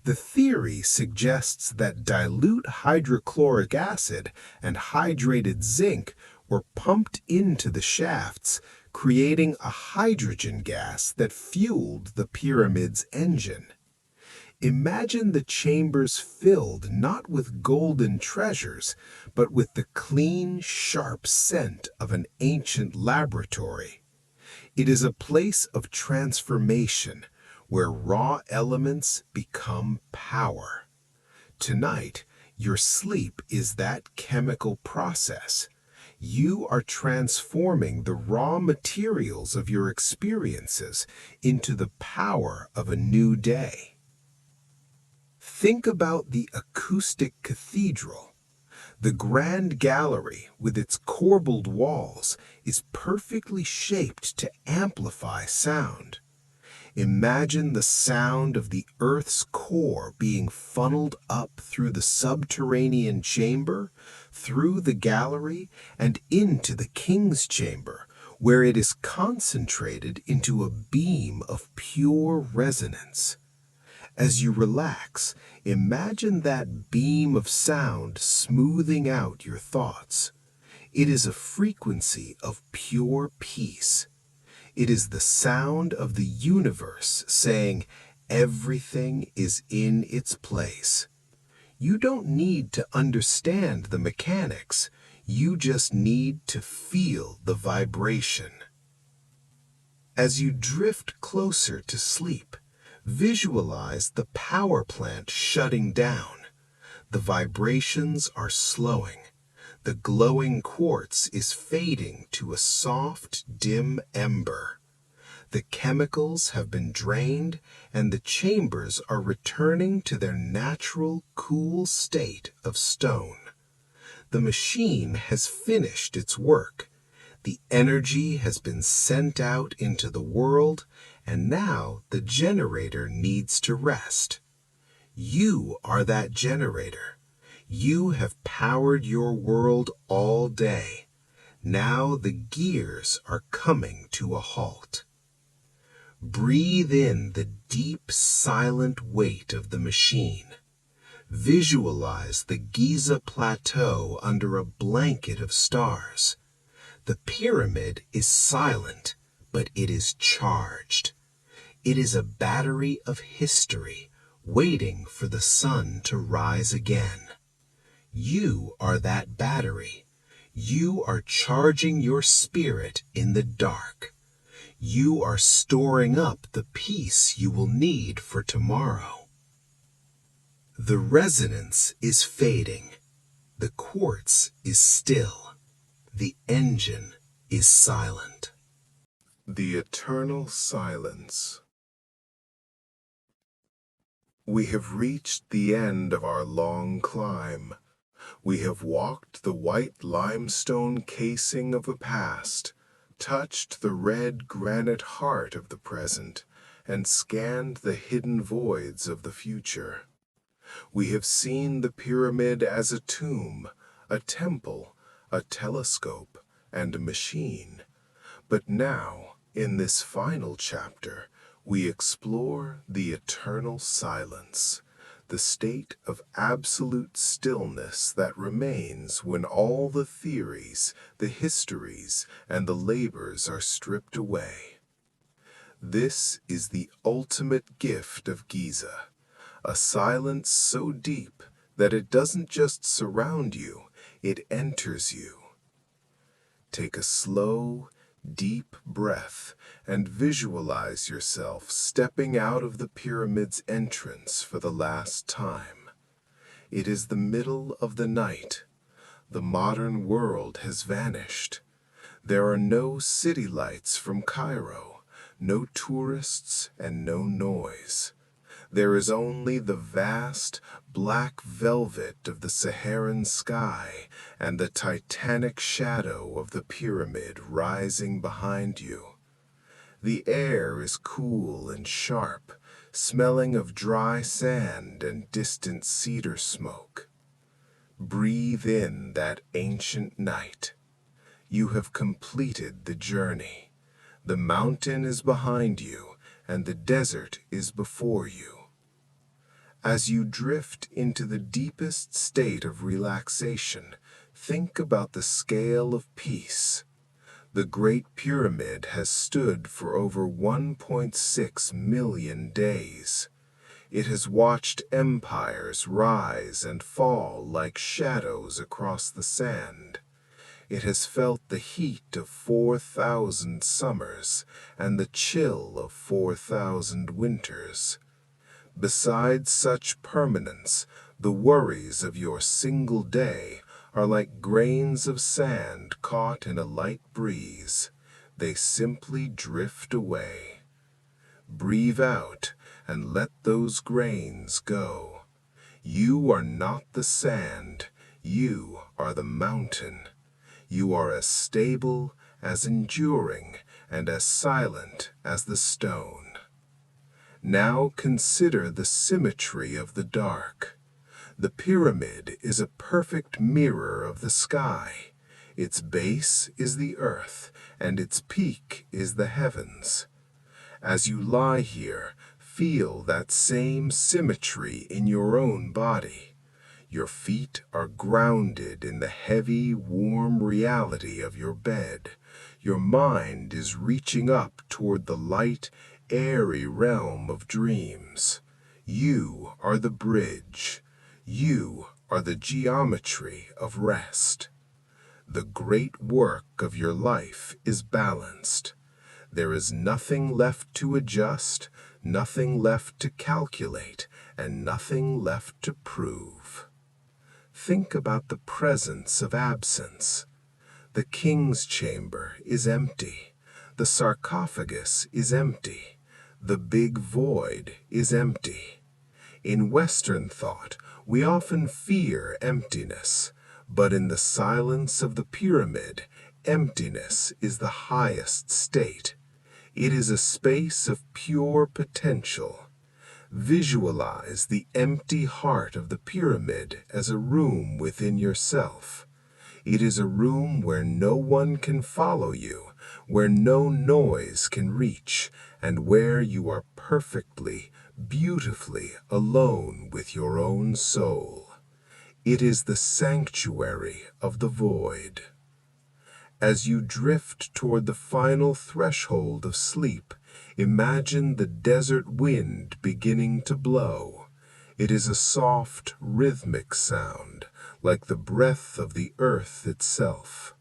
The theory suggests that dilute hydrochloric acid and hydrated zinc were pumped into the shafts, creating a hydrogen gas that fueled the pyramid's engine. Imagine the chambers filled not with golden treasures, but with the clean, sharp scent of an ancient laboratory. It is a place of transformation, where raw elements become power. Tonight, your sleep is that chemical process. You are transforming the raw materials of your experiences into the power of a new day. Think about the acoustic cathedral. The grand gallery, with its corbelled walls, is perfectly shaped to amplify sound. Imagine the sound of the Earth's core being funneled up through the subterranean chamber, through the gallery, and into the king's chamber, where it is concentrated into a beam of pure resonance. As you relax, imagine that beam of sound smoothing out your thoughts. It is a frequency of pure peace. It is the sound of the universe saying, everything is in its place. You don't need to understand the mechanics. You just need to feel the vibration. As you drift closer to sleep, visualize the power plant shutting down. The vibrations are slowing. The glowing quartz is fading to a soft, dim ember. The chemicals have been drained, and the chambers are returning to their natural, cool state of stone. The machine has finished its work. The energy has been sent out into the world, and now the generator needs to rest. You are that generator. You have powered your world all day. Now the gears are coming to a halt. Breathe in the deep, silent weight of the machine. Visualize the Giza Plateau under a blanket of stars. The pyramid is silent, but it is charged. It is a battery of history, waiting for the sun to rise again. You are that battery. You are charging your spirit in the dark. You are storing up the peace you will need for tomorrow. The resonance is fading. The quartz is still. The engine is silent. The eternal silence. We have reached the end of our long climb. We have walked the white limestone casing of the past, touched the red granite heart of the present, and scanned the hidden voids of the future. We have seen the pyramid as a tomb, a temple, a telescope, and a machine. But now, in this final chapter, we explore the eternal silence, the state of absolute stillness that remains when all the theories, the histories, and the labors are stripped away. This is the ultimate gift of Giza, a silence so deep that it doesn't just surround you, it enters you. Take a slow, deep breath and visualize yourself stepping out of the pyramid's entrance for the last time. It is the middle of the night. The modern world has vanished. There are no city lights from Cairo, no tourists, and no noise. There is only the vast, black velvet of the Saharan sky and the titanic shadow of the pyramid rising behind you. The air is cool and sharp, smelling of dry sand and distant cedar smoke. Breathe in that ancient night. You have completed the journey. The mountain is behind you, and the desert is before you. As you drift into the deepest state of relaxation, think about the scale of peace. The Great Pyramid has stood for over 1.6 million days. It has watched empires rise and fall like shadows across the sand. It has felt the heat of 4,000 summers and the chill of 4,000 winters. Besides such permanence, the worries of your single day are like grains of sand caught in a light breeze. They simply drift away. Breathe out and let those grains go. You are not the sand. You are the mountain. You are as stable, as enduring, and as silent as the stone. Now consider the symmetry of the dark. The pyramid is a perfect mirror of the sky. Its base is the earth, and its peak is the heavens. As you lie here, feel that same symmetry in your own body. Your feet are grounded in the heavy, warm reality of your bed. Your mind is reaching up toward the light, airy realm of dreams. You are the bridge. You are the geometry of rest. The great work of your life is balanced. There is nothing left to adjust, nothing left to calculate, and nothing left to prove. Think about the presence of absence. The king's chamber is empty. The sarcophagus is empty. The big void is empty. In Western thought, we often fear emptiness, but in the silence of the pyramid, emptiness is the highest state. It is a space of pure potential. Visualize the empty heart of the pyramid as a room within yourself. It is a room where no one can follow you, where no noise can reach, and where you are perfectly, beautifully alone with your own soul. It is the sanctuary of the void. As you drift toward the final threshold of sleep, imagine the desert wind beginning to blow. It is a soft, rhythmic sound, like the breath of the earth itself.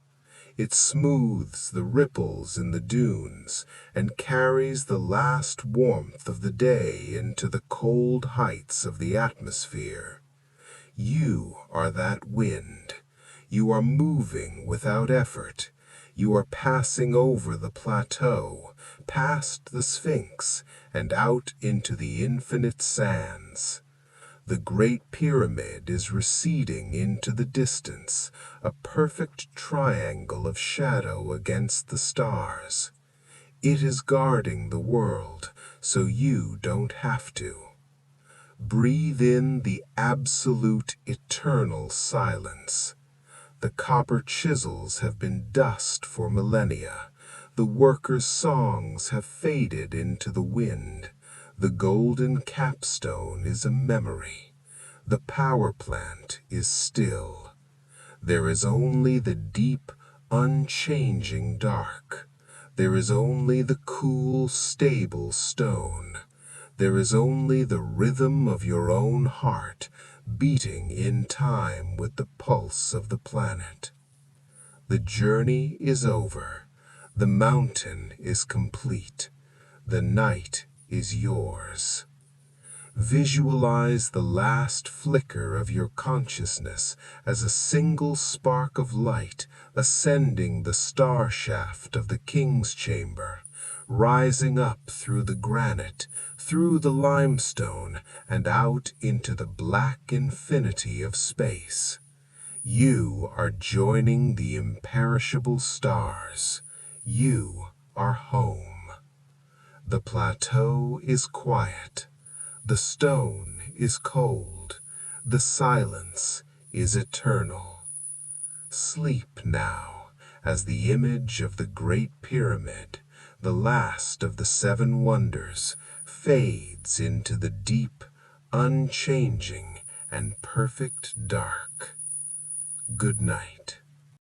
It smooths the ripples in the dunes and carries the last warmth of the day into the cold heights of the atmosphere. You are that wind. You are moving without effort. You are passing over the plateau, past the Sphinx, and out into the infinite sands. The Great Pyramid is receding into the distance, a perfect triangle of shadow against the stars. It is guarding the world, so you don't have to. Breathe in the absolute eternal silence. The copper chisels have been dust for millennia. The workers' songs have faded into the wind. The golden capstone is a memory. The power plant is still. There is only the deep, unchanging dark. There is only the cool, stable stone. There is only the rhythm of your own heart beating in time with the pulse of the planet. The journey is over. The mountain is complete. The night is yours. Visualize the last flicker of your consciousness as a single spark of light ascending the star shaft of the king's chamber, rising up through the granite, through the limestone, and out into the black infinity of space. You are joining the imperishable stars. You are home. The plateau is quiet. The stone is cold. The silence is eternal. Sleep now as the image of the Great Pyramid, the last of the seven wonders, fades into the deep, unchanging, and perfect dark. Good night.